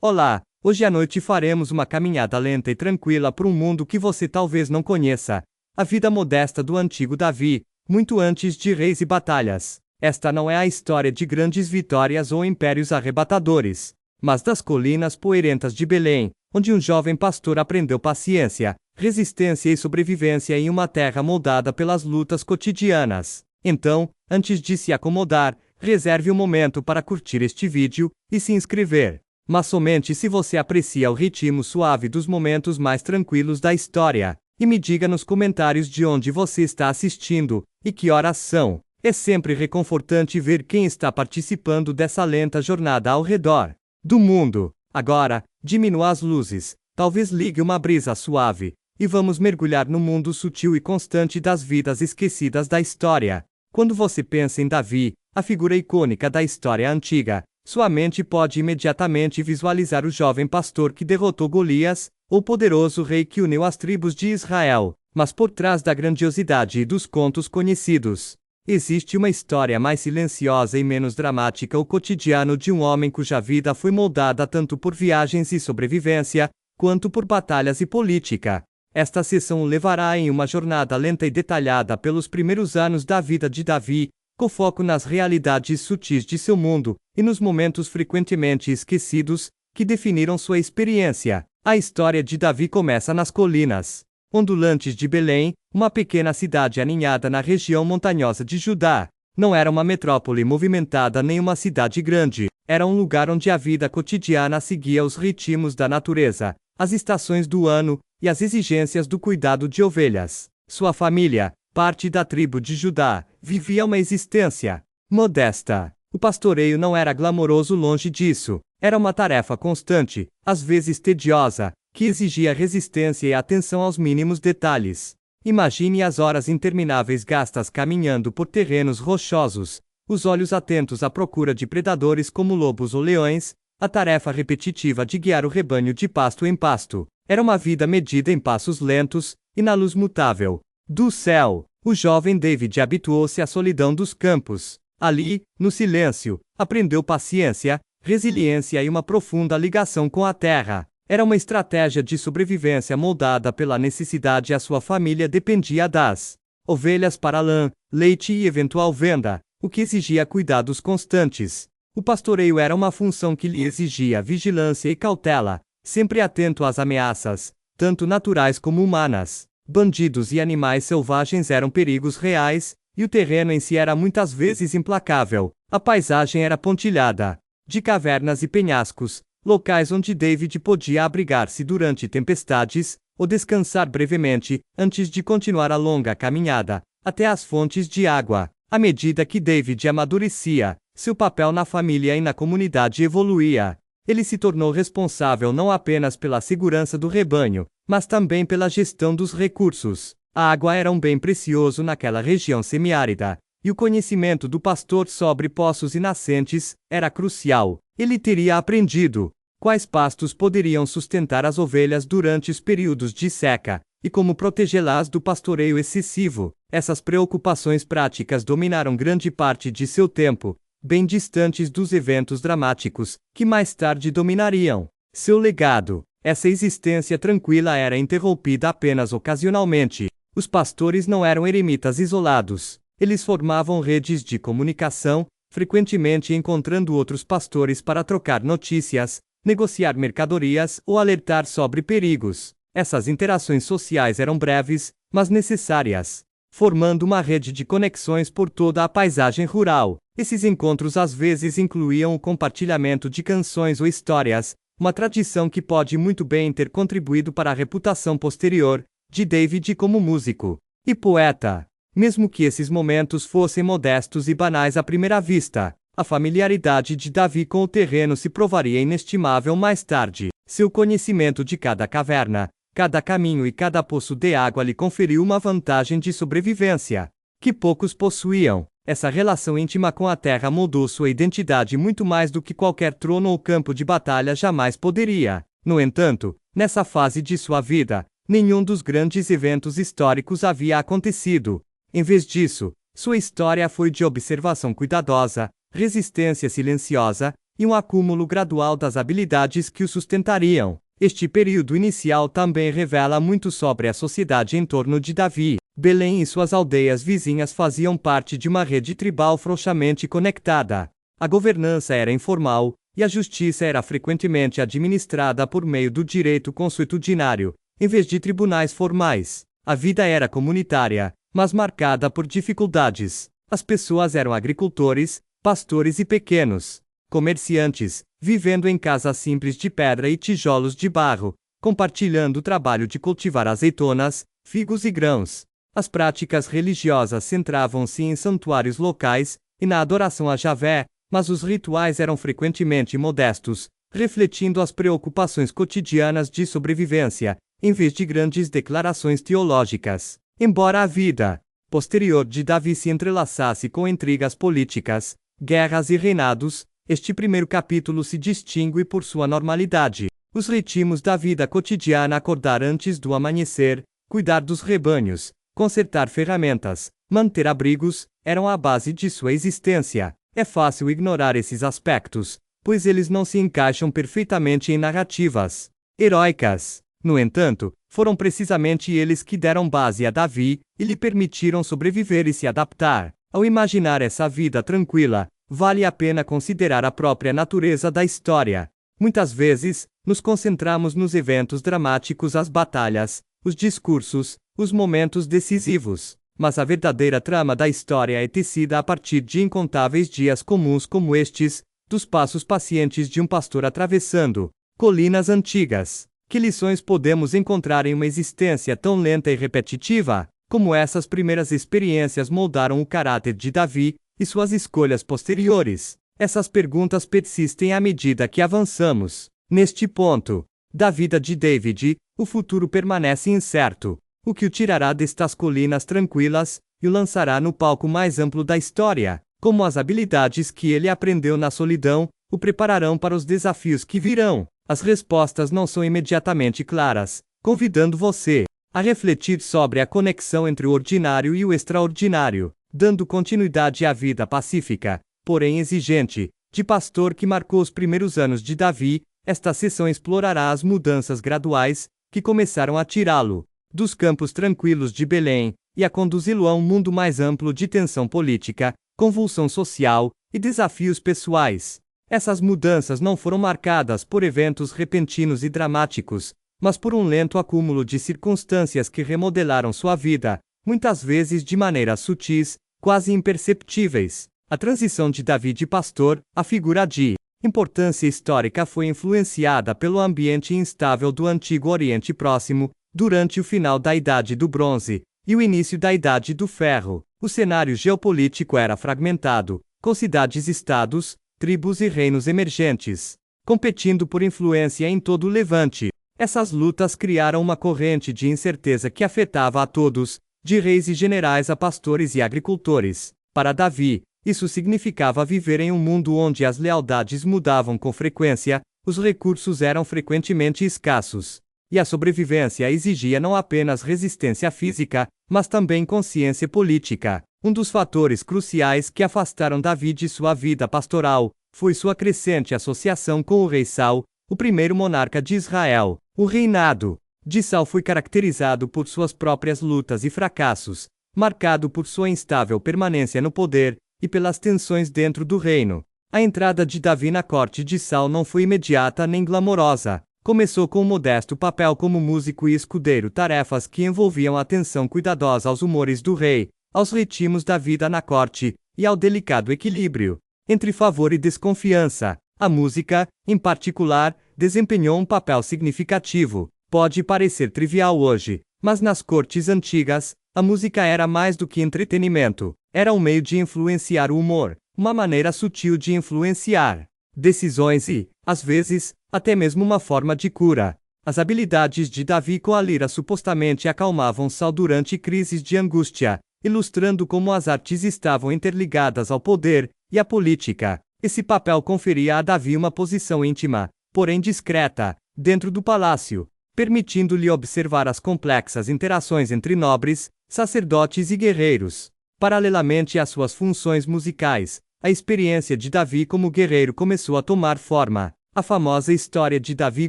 Olá, hoje à noite faremos uma caminhada lenta e tranquila por um mundo que você talvez não conheça. A vida modesta do antigo Davi, muito antes de reis e batalhas. Esta não é a história de grandes vitórias ou impérios arrebatadores, mas das colinas poeirentas de Belém, onde um jovem pastor aprendeu paciência, resistência e sobrevivência em uma terra moldada pelas lutas cotidianas. Então, antes de se acomodar, reserve um momento para curtir este vídeo e se inscrever. Mas somente se você aprecia o ritmo suave dos momentos mais tranquilos da história. E me diga nos comentários de onde você está assistindo e que horas são. É sempre reconfortante ver quem está participando dessa lenta jornada ao redor do mundo. Agora, diminua as luzes, talvez ligue uma brisa suave, e vamos mergulhar no mundo sutil e constante das vidas esquecidas da história. Quando você pensa em Davi, a figura icônica da história antiga, sua mente pode imediatamente visualizar o jovem pastor que derrotou Golias, o poderoso rei que uniu as tribos de Israel. Mas por trás da grandiosidade e dos contos conhecidos, existe uma história mais silenciosa e menos dramática, o cotidiano de um homem cuja vida foi moldada tanto por viagens e sobrevivência, quanto por batalhas e política. Esta sessão o levará em uma jornada lenta e detalhada pelos primeiros anos da vida de Davi, com foco nas realidades sutis de seu mundo, e nos momentos frequentemente esquecidos, que definiram sua experiência. A história de Davi começa nas colinas ondulantes de Belém, uma pequena cidade aninhada na região montanhosa de Judá. Não era uma metrópole movimentada nem uma cidade grande, era um lugar onde a vida cotidiana seguia os ritmos da natureza, as estações do ano, e as exigências do cuidado de ovelhas. Sua família, parte da tribo de Judá, vivia uma existência modesta. O pastoreio não era glamouroso, longe disso. Era uma tarefa constante, às vezes tediosa, que exigia resistência e atenção aos mínimos detalhes. Imagine as horas intermináveis gastas caminhando por terrenos rochosos, os olhos atentos à procura de predadores como lobos ou leões, a tarefa repetitiva de guiar o rebanho de pasto em pasto. Era uma vida medida em passos lentos, e na luz mutável do céu. O jovem David habituou-se à solidão dos campos. Ali, no silêncio, aprendeu paciência, resiliência e uma profunda ligação com a terra. Era uma estratégia de sobrevivência moldada pela necessidade. A sua família dependia das ovelhas para lã, leite e eventual venda, o que exigia cuidados constantes. O pastoreio era uma função que lhe exigia vigilância e cautela, sempre atento às ameaças, tanto naturais como humanas. Bandidos e animais selvagens eram perigos reais, e o terreno em si era muitas vezes implacável. A paisagem era pontilhada de cavernas e penhascos, locais onde David podia abrigar-se durante tempestades, ou descansar brevemente, antes de continuar a longa caminhada até as fontes de água. À medida que David amadurecia, seu papel na família e na comunidade evoluía. Ele se tornou responsável não apenas pela segurança do rebanho, mas também pela gestão dos recursos. A água era um bem precioso naquela região semiárida, e o conhecimento do pastor sobre poços e nascentes era crucial. Ele teria aprendido quais pastos poderiam sustentar as ovelhas durante os períodos de seca, e como protegê-las do pastoreio excessivo. Essas preocupações práticas dominaram grande parte de seu tempo, bem distantes dos eventos dramáticos, que mais tarde dominariam seu legado. Essa existência tranquila era interrompida apenas ocasionalmente. Os pastores não eram eremitas isolados. Eles formavam redes de comunicação, frequentemente encontrando outros pastores para trocar notícias, negociar mercadorias ou alertar sobre perigos. Essas interações sociais eram breves, mas necessárias, formando uma rede de conexões por toda a paisagem rural. Esses encontros às vezes incluíam o compartilhamento de canções ou histórias, uma tradição que pode muito bem ter contribuído para a reputação posterior de David como músico e poeta. Mesmo que esses momentos fossem modestos e banais à primeira vista, a familiaridade de Davi com o terreno se provaria inestimável mais tarde. Seu conhecimento de cada caverna, cada caminho e cada poço de água lhe conferiu uma vantagem de sobrevivência que poucos possuíam. Essa relação íntima com a terra moldou sua identidade muito mais do que qualquer trono ou campo de batalha jamais poderia. No entanto, nessa fase de sua vida, nenhum dos grandes eventos históricos havia acontecido. Em vez disso, sua história foi de observação cuidadosa, resistência silenciosa e um acúmulo gradual das habilidades que o sustentariam. Este período inicial também revela muito sobre a sociedade em torno de Davi. Belém e suas aldeias vizinhas faziam parte de uma rede tribal frouxamente conectada. A governança era informal, e a justiça era frequentemente administrada por meio do direito consuetudinário, em vez de tribunais formais. A vida era comunitária, mas marcada por dificuldades. As pessoas eram agricultores, pastores e pequenos comerciantes, vivendo em casas simples de pedra e tijolos de barro, compartilhando o trabalho de cultivar azeitonas, figos e grãos. As práticas religiosas centravam-se em santuários locais e na adoração a Javé, mas os rituais eram frequentemente modestos, refletindo as preocupações cotidianas de sobrevivência, em vez de grandes declarações teológicas. Embora a vida posterior de Davi se entrelaçasse com intrigas políticas, guerras e reinados, este primeiro capítulo se distingue por sua normalidade. Os ritmos da vida cotidiana: acordar antes do amanhecer, cuidar dos rebanhos, consertar ferramentas, manter abrigos, eram a base de sua existência. É fácil ignorar esses aspectos, pois eles não se encaixam perfeitamente em narrativas heróicas. No entanto, foram precisamente eles que deram base a Davi e lhe permitiram sobreviver e se adaptar. Ao imaginar essa vida tranquila, vale a pena considerar a própria natureza da história. Muitas vezes, nos concentramos nos eventos dramáticos, as batalhas, os discursos, os momentos decisivos. Mas a verdadeira trama da história é tecida a partir de incontáveis dias comuns como estes, dos passos pacientes de um pastor atravessando colinas antigas. Que lições podemos encontrar em uma existência tão lenta e repetitiva? Como essas primeiras experiências moldaram o caráter de Davi e suas escolhas posteriores? Essas perguntas persistem à medida que avançamos. Neste ponto da vida de David, o futuro permanece incerto. O que o tirará destas colinas tranquilas e o lançará no palco mais amplo da história? Como as habilidades que ele aprendeu na solidão o prepararão para os desafios que virão? As respostas não são imediatamente claras, convidando você a refletir sobre a conexão entre o ordinário e o extraordinário, dando continuidade à vida pacífica, porém exigente, de pastor que marcou os primeiros anos de Davi. Esta sessão explorará as mudanças graduais que começaram a tirá-lo dos campos tranquilos de Belém e a conduzi-lo a um mundo mais amplo de tensão política, convulsão social e desafios pessoais. Essas mudanças não foram marcadas por eventos repentinos e dramáticos, mas por um lento acúmulo de circunstâncias que remodelaram sua vida, muitas vezes de maneiras sutis, quase imperceptíveis. A transição de Davi de pastor, a figura de importância histórica, foi influenciada pelo ambiente instável do Antigo Oriente Próximo, durante o final da Idade do Bronze e o início da Idade do Ferro. O cenário geopolítico era fragmentado, com cidades-estados, tribos e reinos emergentes competindo por influência em todo o Levante. Essas lutas criaram uma corrente de incerteza que afetava a todos, de reis e generais a pastores e agricultores. Para Davi, isso significava viver em um mundo onde as lealdades mudavam com frequência, os recursos eram frequentemente escassos, e a sobrevivência exigia não apenas resistência física, mas também consciência política. Um dos fatores cruciais que afastaram Davi de sua vida pastoral foi sua crescente associação com o rei Saul, o primeiro monarca de Israel. O reinado de Saul foi caracterizado por suas próprias lutas e fracassos, marcado por sua instável permanência no poder e pelas tensões dentro do reino. A entrada de Davi na corte de Saul não foi imediata nem glamourosa. Começou com um modesto papel como músico e escudeiro, tarefas que envolviam atenção cuidadosa aos humores do rei, aos ritmos da vida na corte e ao delicado equilíbrio entre favor e desconfiança. A música, em particular, desempenhou um papel significativo. Pode parecer trivial hoje, mas nas cortes antigas, a música era mais do que entretenimento. Era um meio de influenciar o humor, uma maneira sutil de influenciar decisões e, às vezes, até mesmo uma forma de cura. As habilidades de Davi com a lira supostamente acalmavam Saul durante crises de angústia, ilustrando como as artes estavam interligadas ao poder e à política. Esse papel conferia a Davi uma posição íntima, porém discreta, dentro do palácio, permitindo-lhe observar as complexas interações entre nobres, sacerdotes e guerreiros. Paralelamente às suas funções musicais, a experiência de Davi como guerreiro começou a tomar forma. A famosa história de Davi e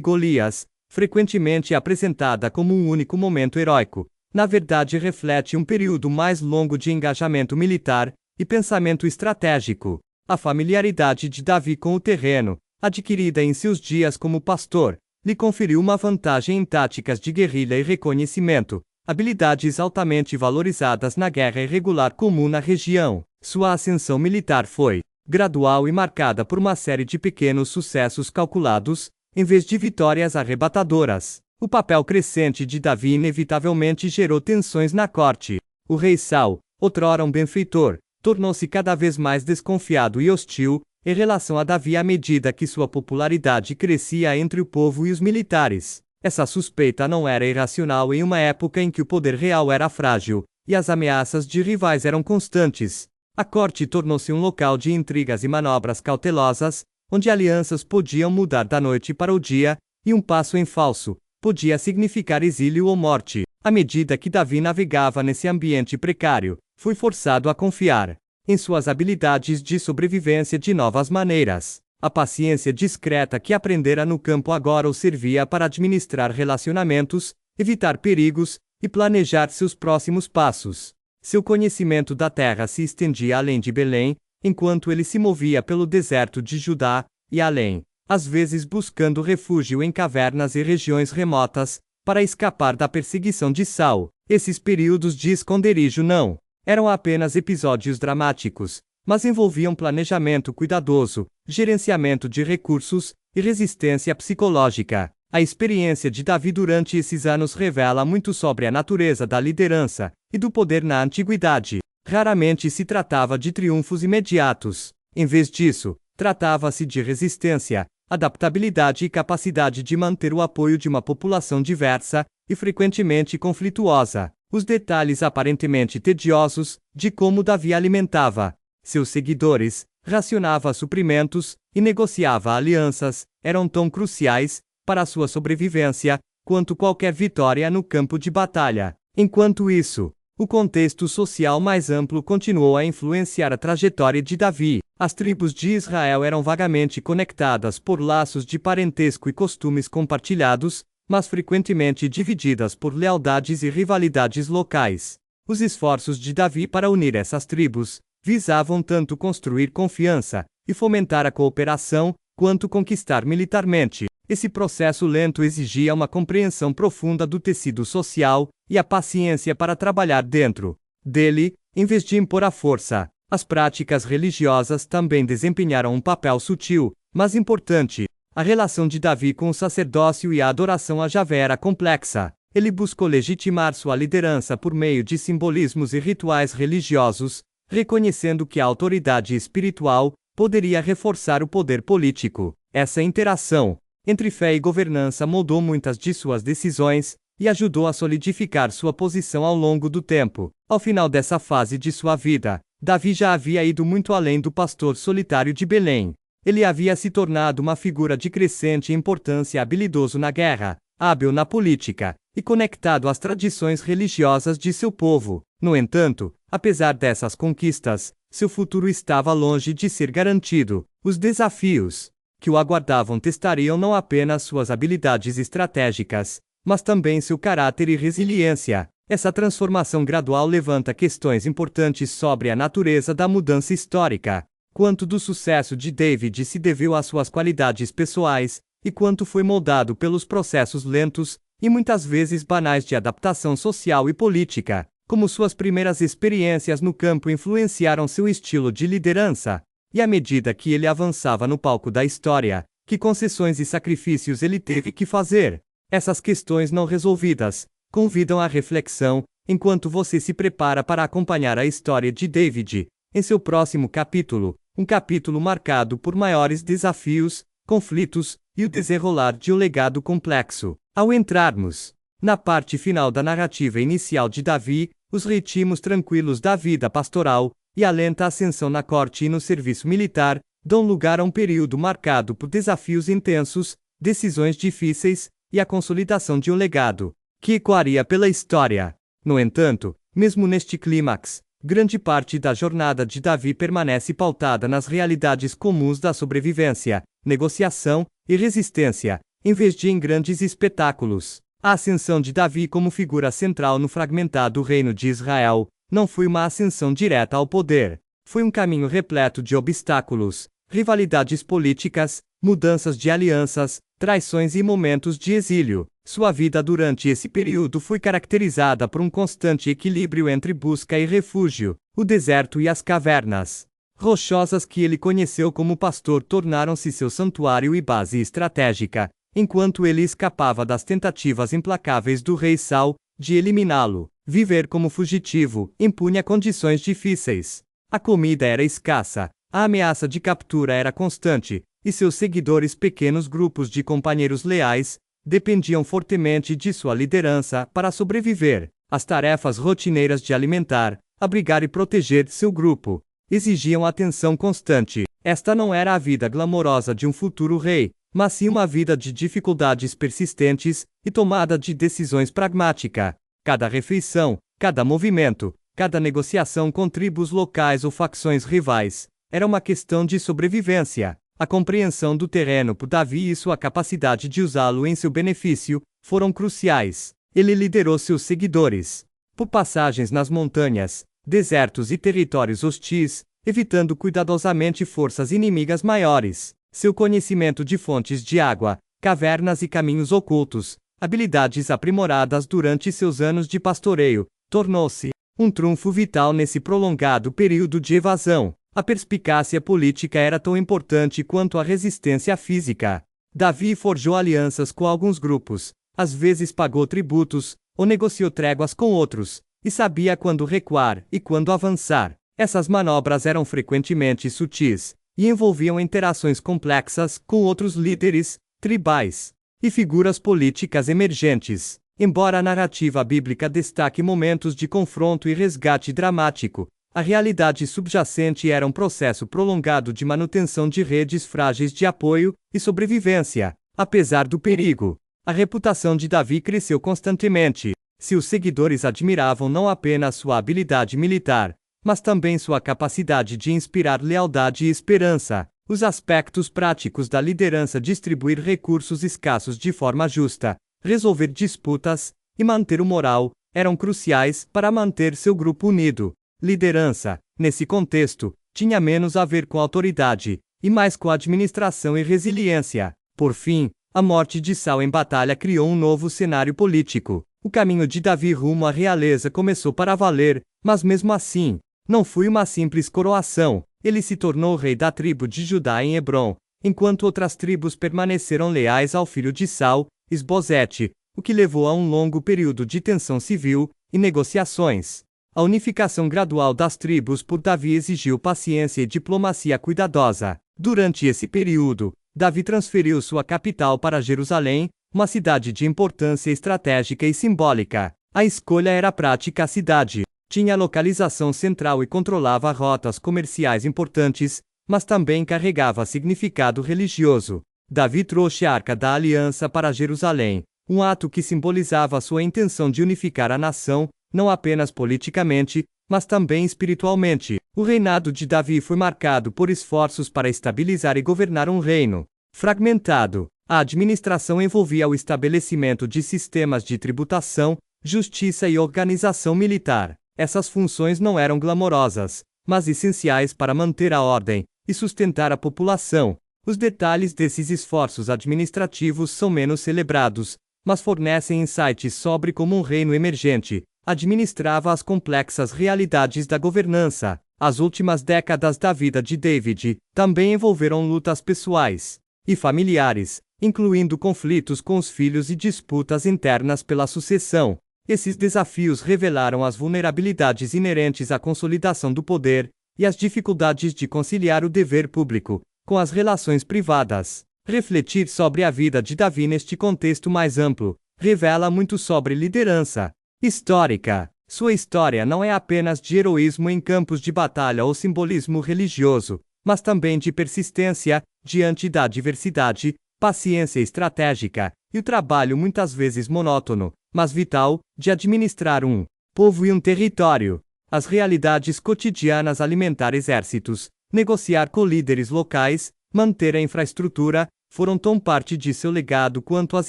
Golias, frequentemente apresentada como um único momento heróico, na verdade reflete um período mais longo de engajamento militar e pensamento estratégico. A familiaridade de Davi com o terreno, adquirida em seus dias como pastor, lhe conferiu uma vantagem em táticas de guerrilha e reconhecimento, habilidades altamente valorizadas na guerra irregular comum na região. Sua ascensão militar foi gradual e marcada por uma série de pequenos sucessos calculados, em vez de vitórias arrebatadoras. O papel crescente de Davi inevitavelmente gerou tensões na corte. O rei Saul, outrora um benfeitor, tornou-se cada vez mais desconfiado e hostil em relação a Davi à medida que sua popularidade crescia entre o povo e os militares. Essa suspeita não era irracional em uma época em que o poder real era frágil e as ameaças de rivais eram constantes. A corte tornou-se um local de intrigas e manobras cautelosas, onde alianças podiam mudar da noite para o dia, e um passo em falso podia significar exílio ou morte. À medida que Davi navegava nesse ambiente precário, foi forçado a confiar em suas habilidades de sobrevivência de novas maneiras. A paciência discreta que aprendera no campo agora o servia para administrar relacionamentos, evitar perigos e planejar seus próximos passos. Seu conhecimento da terra se estendia além de Belém, enquanto ele se movia pelo deserto de Judá e além, às vezes buscando refúgio em cavernas e regiões remotas, para escapar da perseguição de Saul. Esses períodos de esconderijo não eram apenas episódios dramáticos, mas envolviam planejamento cuidadoso, gerenciamento de recursos e resistência psicológica. A experiência de Davi durante esses anos revela muito sobre a natureza da liderança e do poder na antiguidade. Raramente se tratava de triunfos imediatos. Em vez disso, tratava-se de resistência, adaptabilidade e capacidade de manter o apoio de uma população diversa e frequentemente conflituosa. Os detalhes aparentemente tediosos de como Davi alimentava seus seguidores, racionava suprimentos e negociava alianças eram tão cruciais para sua sobrevivência quanto qualquer vitória no campo de batalha. Enquanto isso, o contexto social mais amplo continuou a influenciar a trajetória de Davi. As tribos de Israel eram vagamente conectadas por laços de parentesco e costumes compartilhados, mas frequentemente divididas por lealdades e rivalidades locais. Os esforços de Davi para unir essas tribos visavam tanto construir confiança e fomentar a cooperação, quanto conquistar militarmente. Esse processo lento exigia uma compreensão profunda do tecido social e a paciência para trabalhar dentro dele, em vez de impor a força. As práticas religiosas também desempenharam um papel sutil, mas importante. A relação de Davi com o sacerdócio e a adoração a Javé era complexa. Ele buscou legitimar sua liderança por meio de simbolismos e rituais religiosos, reconhecendo que a autoridade espiritual poderia reforçar o poder político. Essa interação entre fé e governança moldou muitas de suas decisões e ajudou a solidificar sua posição ao longo do tempo. Ao final dessa fase de sua vida, Davi já havia ido muito além do pastor solitário de Belém. Ele havia se tornado uma figura de crescente importância, habilidoso na guerra, hábil na política e conectado às tradições religiosas de seu povo. No entanto, apesar dessas conquistas, seu futuro estava longe de ser garantido. Os desafios que o aguardavam testariam não apenas suas habilidades estratégicas, mas também seu caráter e resiliência. Essa transformação gradual levanta questões importantes sobre a natureza da mudança histórica. Quanto do sucesso de David se deveu às suas qualidades pessoais, e quanto foi moldado pelos processos lentos e muitas vezes banais de adaptação social e política. Como suas primeiras experiências no campo influenciaram seu estilo de liderança, e à medida que ele avançava no palco da história, que concessões e sacrifícios ele teve que fazer. Essas questões não resolvidas convidam à reflexão, enquanto você se prepara para acompanhar a história de David em seu próximo capítulo, um capítulo marcado por maiores desafios, conflitos e o desenrolar de um legado complexo. Ao entrarmos na parte final da narrativa inicial de Davi, os ritmos tranquilos da vida pastoral e a lenta ascensão na corte e no serviço militar dão lugar a um período marcado por desafios intensos, decisões difíceis e a consolidação de um legado que ecoaria pela história. No entanto, mesmo neste clímax, Grande parte da jornada de Davi permanece pautada nas realidades comuns da sobrevivência, negociação e resistência, em vez de em grandes espetáculos. A ascensão de Davi como figura central no fragmentado reino de Israel não foi uma ascensão direta ao poder. Foi um caminho repleto de obstáculos, rivalidades políticas, mudanças de alianças, traições e momentos de exílio. Sua vida durante esse período foi caracterizada por um constante equilíbrio entre busca e refúgio. O deserto e as cavernas rochosas que ele conheceu como pastor tornaram-se seu santuário e base estratégica, enquanto ele escapava das tentativas implacáveis do rei Saul de eliminá-lo. Viver como fugitivo impunha condições difíceis. A comida era escassa, a ameaça de captura era constante, e seus seguidores, pequenos grupos de companheiros leais, dependiam fortemente de sua liderança para sobreviver. As tarefas rotineiras de alimentar, abrigar e proteger seu grupo exigiam atenção constante. Esta não era a vida glamourosa de um futuro rei, mas sim uma vida de dificuldades persistentes e tomada de decisões pragmática. Cada refeição, cada movimento, cada negociação com tribos locais ou facções rivais, era uma questão de sobrevivência. A compreensão do terreno por Davi e sua capacidade de usá-lo em seu benefício foram cruciais. Ele liderou seus seguidores por passagens nas montanhas, desertos e territórios hostis, evitando cuidadosamente forças inimigas maiores. Seu conhecimento de fontes de água, cavernas e caminhos ocultos, habilidades aprimoradas durante seus anos de pastoreio, tornou-se um trunfo vital nesse prolongado período de evasão. A perspicácia política era tão importante quanto a resistência física. Davi forjou alianças com alguns grupos, às vezes pagou tributos, ou negociou tréguas com outros, e sabia quando recuar e quando avançar. Essas manobras eram frequentemente sutis, e envolviam interações complexas com outros líderes, tribais, e figuras políticas emergentes. Embora a narrativa bíblica destaque momentos de confronto e resgate dramático, a realidade subjacente era um processo prolongado de manutenção de redes frágeis de apoio e sobrevivência. Apesar do perigo, a reputação de Davi cresceu constantemente. Seus seguidores admiravam não apenas sua habilidade militar, mas também sua capacidade de inspirar lealdade e esperança. Os aspectos práticos da liderança, distribuir recursos escassos de forma justa, resolver disputas e manter o moral, eram cruciais para manter seu grupo unido. Liderança, nesse contexto, tinha menos a ver com autoridade, e mais com administração e resiliência. Por fim, a morte de Saul em batalha criou um novo cenário político. O caminho de Davi rumo à realeza começou para valer, mas mesmo assim, não foi uma simples coroação. Ele se tornou rei da tribo de Judá em Hebrom, enquanto outras tribos permaneceram leais ao filho de Saul, Isbosete, o que levou a um longo período de tensão civil e negociações. A unificação gradual das tribos por Davi exigiu paciência e diplomacia cuidadosa. Durante esse período, Davi transferiu sua capital para Jerusalém, uma cidade de importância estratégica e simbólica. A escolha era prática. A cidade tinha localização central e controlava rotas comerciais importantes, mas também carregava significado religioso. Davi trouxe a Arca da Aliança para Jerusalém, um ato que simbolizava sua intenção de unificar a nação, não apenas politicamente, mas também espiritualmente. O reinado de Davi foi marcado por esforços para estabilizar e governar um reino fragmentado. A administração envolvia o estabelecimento de sistemas de tributação, justiça e organização militar. Essas funções não eram glamorosas, mas essenciais para manter a ordem e sustentar a população. Os detalhes desses esforços administrativos são menos celebrados, mas fornecem insights sobre como um reino emergente administrava as complexas realidades da governança. As últimas décadas da vida de David também envolveram lutas pessoais e familiares, incluindo conflitos com os filhos e disputas internas pela sucessão. Esses desafios revelaram as vulnerabilidades inerentes à consolidação do poder e as dificuldades de conciliar o dever público com as relações privadas. Refletir sobre a vida de Davi neste contexto mais amplo revela muito sobre liderança histórica. Sua história não é apenas de heroísmo em campos de batalha ou simbolismo religioso, mas também de persistência diante da adversidade, paciência estratégica e o trabalho muitas vezes monótono, mas vital, de administrar um povo e um território. As realidades cotidianas: alimentar exércitos, negociar com líderes locais, manter a infraestrutura, foram tão parte de seu legado quanto as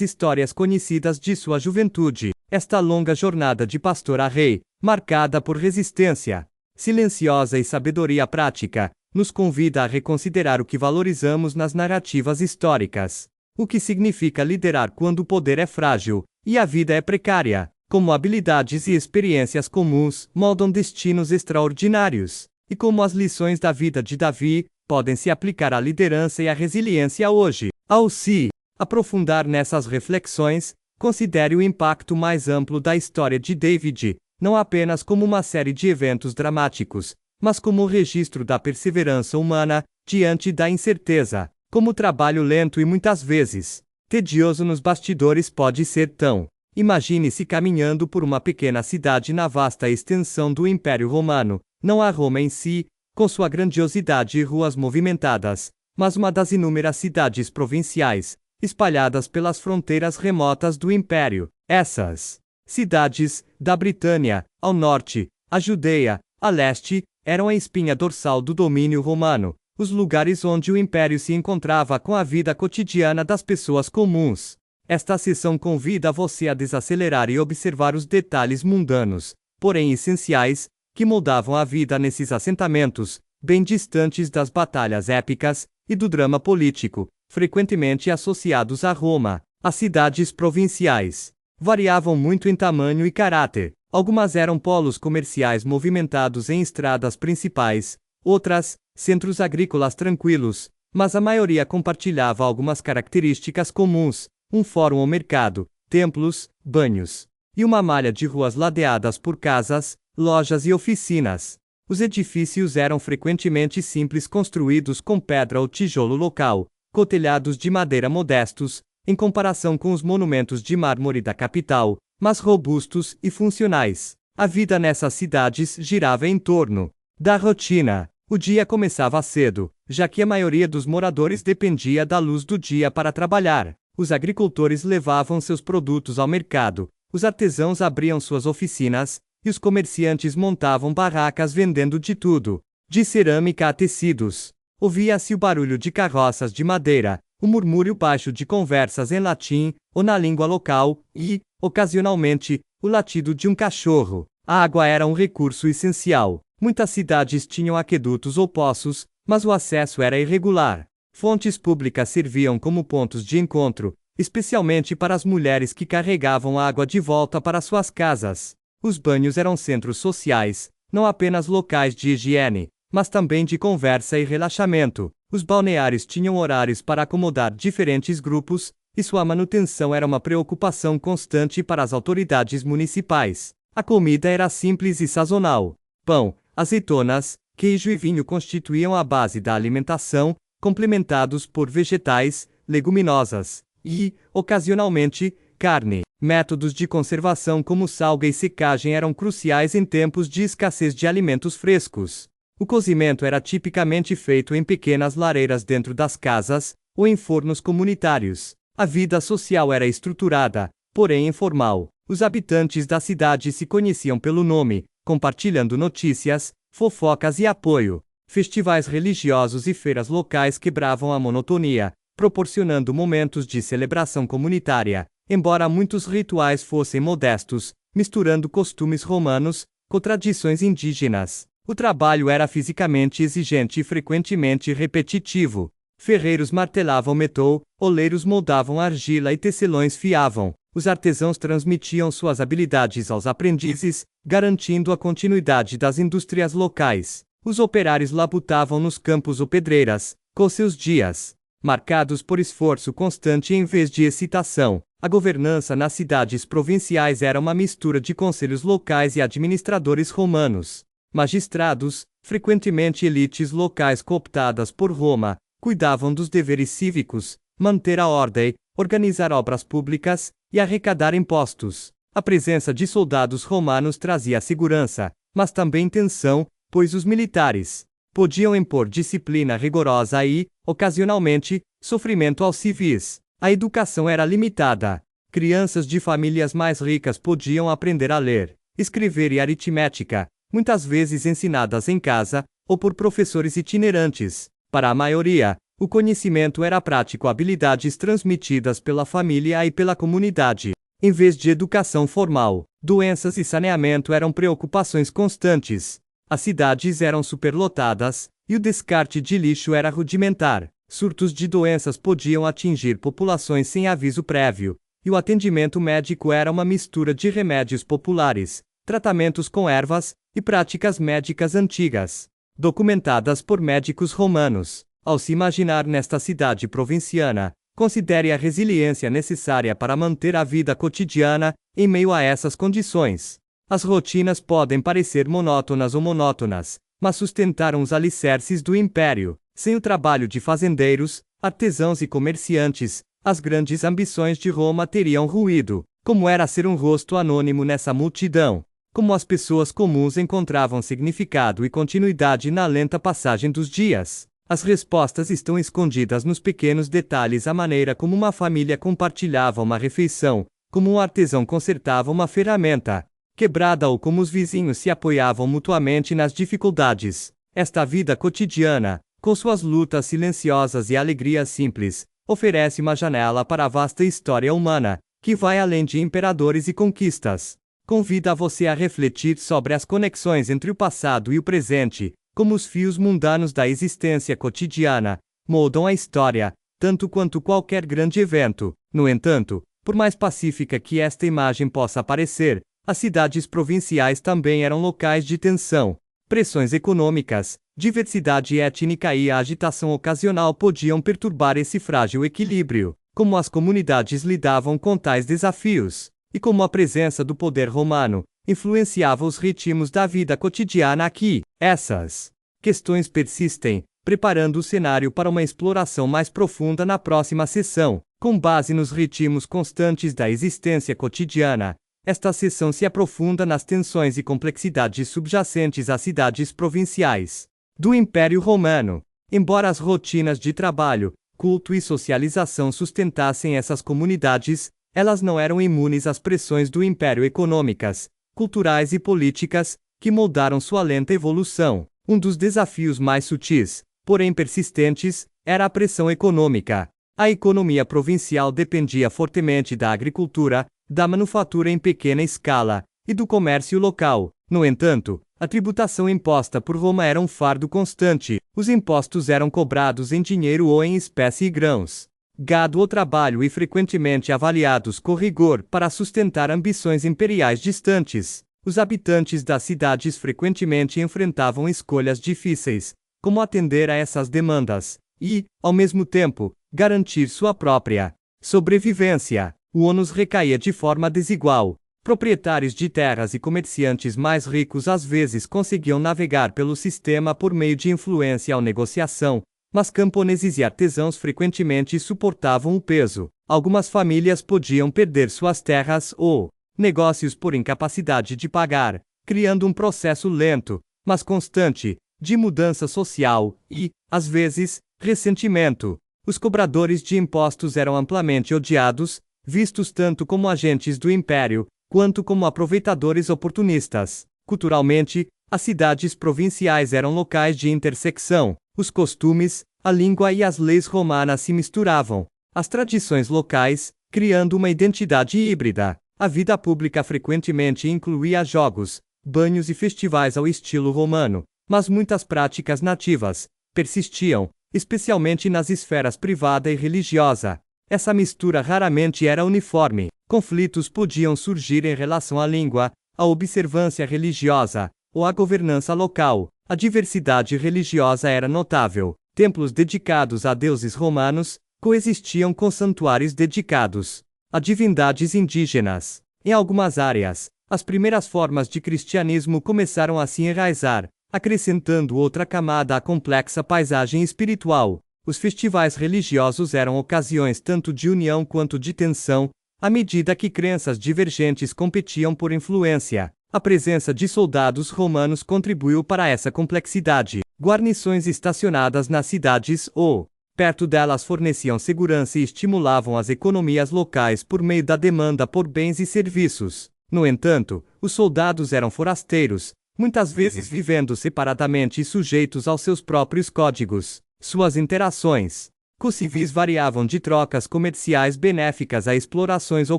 histórias conhecidas de sua juventude. Esta longa jornada de pastor a rei, marcada por resistência silenciosa e sabedoria prática, nos convida a reconsiderar o que valorizamos nas narrativas históricas. O que significa liderar quando o poder é frágil e a vida é precária, como habilidades e experiências comuns moldam destinos extraordinários, e como as lições da vida de Davi podem se aplicar à liderança e à resiliência hoje. Ao se aprofundar nessas reflexões, considere o impacto mais amplo da história de David, não apenas como uma série de eventos dramáticos, mas como um registro da perseverança humana diante da incerteza. Como o trabalho lento e muitas vezes tedioso nos bastidores pode ser tão. Imagine-se caminhando por uma pequena cidade na vasta extensão do Império Romano, não a Roma em si, com sua grandiosidade e ruas movimentadas, mas uma das inúmeras cidades provinciais, espalhadas pelas fronteiras remotas do Império. Essas cidades, da Britânia, ao norte, a Judeia, a leste, eram a espinha dorsal do domínio romano, os lugares onde o Império se encontrava com a vida cotidiana das pessoas comuns. Esta sessão convida você a desacelerar e observar os detalhes mundanos, porém essenciais, que moldavam a vida nesses assentamentos, bem distantes das batalhas épicas e do drama político, frequentemente associados a Roma. As cidades provinciais variavam muito em tamanho e caráter. Algumas eram polos comerciais movimentados em estradas principais, outras, centros agrícolas tranquilos, mas a maioria compartilhava algumas características comuns: um fórum ou mercado, templos, banhos, e uma malha de ruas ladeadas por casas, lojas e oficinas. Os edifícios eram frequentemente simples, construídos com pedra ou tijolo local, com telhados de madeira modestos, em comparação com os monumentos de mármore da capital, mas robustos e funcionais. A vida nessas cidades girava em torno da rotina. O dia começava cedo, já que a maioria dos moradores dependia da luz do dia para trabalhar. Os agricultores levavam seus produtos ao mercado, os artesãos abriam suas oficinas, e os comerciantes montavam barracas vendendo de tudo, de cerâmica a tecidos. Ouvia-se o barulho de carroças de madeira, o murmúrio baixo de conversas em latim ou na língua local, e, ocasionalmente, o latido de um cachorro. A água era um recurso essencial. Muitas cidades tinham aquedutos ou poços, mas o acesso era irregular. Fontes públicas serviam como pontos de encontro, especialmente para as mulheres que carregavam água de volta para suas casas. Os banhos eram centros sociais, não apenas locais de higiene, mas também de conversa e relaxamento. Os balneários tinham horários para acomodar diferentes grupos, e sua manutenção era uma preocupação constante para as autoridades municipais. A comida era simples e sazonal. Pão, azeitonas, queijo e vinho constituíam a base da alimentação, complementados por vegetais, leguminosas e, ocasionalmente, carne. Métodos de conservação como salga e secagem eram cruciais em tempos de escassez de alimentos frescos. O cozimento era tipicamente feito em pequenas lareiras dentro das casas, ou em fornos comunitários. A vida social era estruturada, porém informal. Os habitantes da cidade se conheciam pelo nome, compartilhando notícias, fofocas e apoio. Festivais religiosos e feiras locais quebravam a monotonia, proporcionando momentos de celebração comunitária, embora muitos rituais fossem modestos, misturando costumes romanos com tradições indígenas. O trabalho era fisicamente exigente e frequentemente repetitivo. Ferreiros martelavam metal, oleiros moldavam argila e tecelões fiavam. Os artesãos transmitiam suas habilidades aos aprendizes, garantindo a continuidade das indústrias locais. Os operários labutavam nos campos ou pedreiras, com seus dias marcados por esforço constante em vez de excitação. A governança nas cidades provinciais era uma mistura de conselhos locais e administradores romanos. Magistrados, frequentemente elites locais cooptadas por Roma, cuidavam dos deveres cívicos, manter a ordem, organizar obras públicas e arrecadar impostos. A presença de soldados romanos trazia segurança, mas também tensão, pois os militares podiam impor disciplina rigorosa e, ocasionalmente, sofrimento aos civis. A educação era limitada. Crianças de famílias mais ricas podiam aprender a ler, escrever e aritmética, muitas vezes ensinadas em casa, ou por professores itinerantes. Para a maioria, o conhecimento era prático, habilidades transmitidas pela família e pela comunidade. Em vez de educação formal, doenças e saneamento eram preocupações constantes. As cidades eram superlotadas, e o descarte de lixo era rudimentar. Surtos de doenças podiam atingir populações sem aviso prévio, e o atendimento médico era uma mistura de remédios populares, tratamentos com ervas e práticas médicas antigas, documentadas por médicos romanos. Ao se imaginar nesta cidade provinciana, considere a resiliência necessária para manter a vida cotidiana em meio a essas condições. As rotinas podem parecer monótonas ou monótonas, mas sustentaram os alicerces do império. Sem o trabalho de fazendeiros, artesãos e comerciantes, as grandes ambições de Roma teriam ruído. Como era ser um rosto anônimo nessa multidão? Como as pessoas comuns encontravam significado e continuidade na lenta passagem dos dias? As respostas estão escondidas nos pequenos detalhes: a maneira como uma família compartilhava uma refeição, como um artesão consertava uma ferramenta quebrada ou como os vizinhos se apoiavam mutuamente nas dificuldades. Esta vida cotidiana, com suas lutas silenciosas e alegrias simples, oferece uma janela para a vasta história humana, que vai além de imperadores e conquistas. Convida você a refletir sobre as conexões entre o passado e o presente, como os fios mundanos da existência cotidiana moldam a história, tanto quanto qualquer grande evento. No entanto, por mais pacífica que esta imagem possa parecer, as cidades provinciais também eram locais de tensão. Pressões econômicas, diversidade étnica e a agitação ocasional podiam perturbar esse frágil equilíbrio. Como as comunidades lidavam com tais desafios, e como a presença do poder romano influenciava os ritmos da vida cotidiana aqui. Essas questões persistem, preparando o cenário para uma exploração mais profunda na próxima sessão. Com base nos ritmos constantes da existência cotidiana, esta sessão se aprofunda nas tensões e complexidades subjacentes às cidades provinciais do Império Romano. Embora as rotinas de trabalho, culto e socialização sustentassem essas comunidades, elas não eram imunes às pressões do império econômicas, culturais e políticas, que moldaram sua lenta evolução. Um dos desafios mais sutis, porém persistentes, era a pressão econômica. A economia provincial dependia fortemente da agricultura, da manufatura em pequena escala, e do comércio local. No entanto, a tributação imposta por Roma era um fardo constante. Os impostos eram cobrados em dinheiro ou em espécie e grãos, gado ou trabalho, e frequentemente avaliados com rigor para sustentar ambições imperiais distantes. Os habitantes das cidades frequentemente enfrentavam escolhas difíceis, como atender a essas demandas e, ao mesmo tempo, garantir sua própria sobrevivência. O ônus recaía de forma desigual. Proprietários de terras e comerciantes mais ricos às vezes conseguiam navegar pelo sistema por meio de influência ou negociação, mas camponeses e artesãos frequentemente suportavam o peso. Algumas famílias podiam perder suas terras ou negócios por incapacidade de pagar, criando um processo lento, mas constante, de mudança social e, às vezes, ressentimento. Os cobradores de impostos eram amplamente odiados, vistos tanto como agentes do império, quanto como aproveitadores oportunistas. Culturalmente, as cidades provinciais eram locais de intersecção. Os costumes, a língua e as leis romanas se misturavam. As tradições locais, criando uma identidade híbrida. A vida pública frequentemente incluía jogos, banhos e festivais ao estilo romano, mas muitas práticas nativas persistiam, especialmente nas esferas privada e religiosa. Essa mistura raramente era uniforme. Conflitos podiam surgir em relação à língua, à observância religiosa, ou à governança local. A diversidade religiosa era notável. Templos dedicados a deuses romanos coexistiam com santuários dedicados a divindades indígenas. Em algumas áreas, as primeiras formas de cristianismo começaram a se enraizar, acrescentando outra camada à complexa paisagem espiritual. Os festivais religiosos eram ocasiões tanto de união quanto de tensão, à medida que crenças divergentes competiam por influência. A presença de soldados romanos contribuiu para essa complexidade. Guarnições estacionadas nas cidades ou perto delas forneciam segurança e estimulavam as economias locais por meio da demanda por bens e serviços. No entanto, os soldados eram forasteiros, muitas vezes vivendo separadamente e sujeitos aos seus próprios códigos. Suas interações civis variavam de trocas comerciais benéficas a explorações ou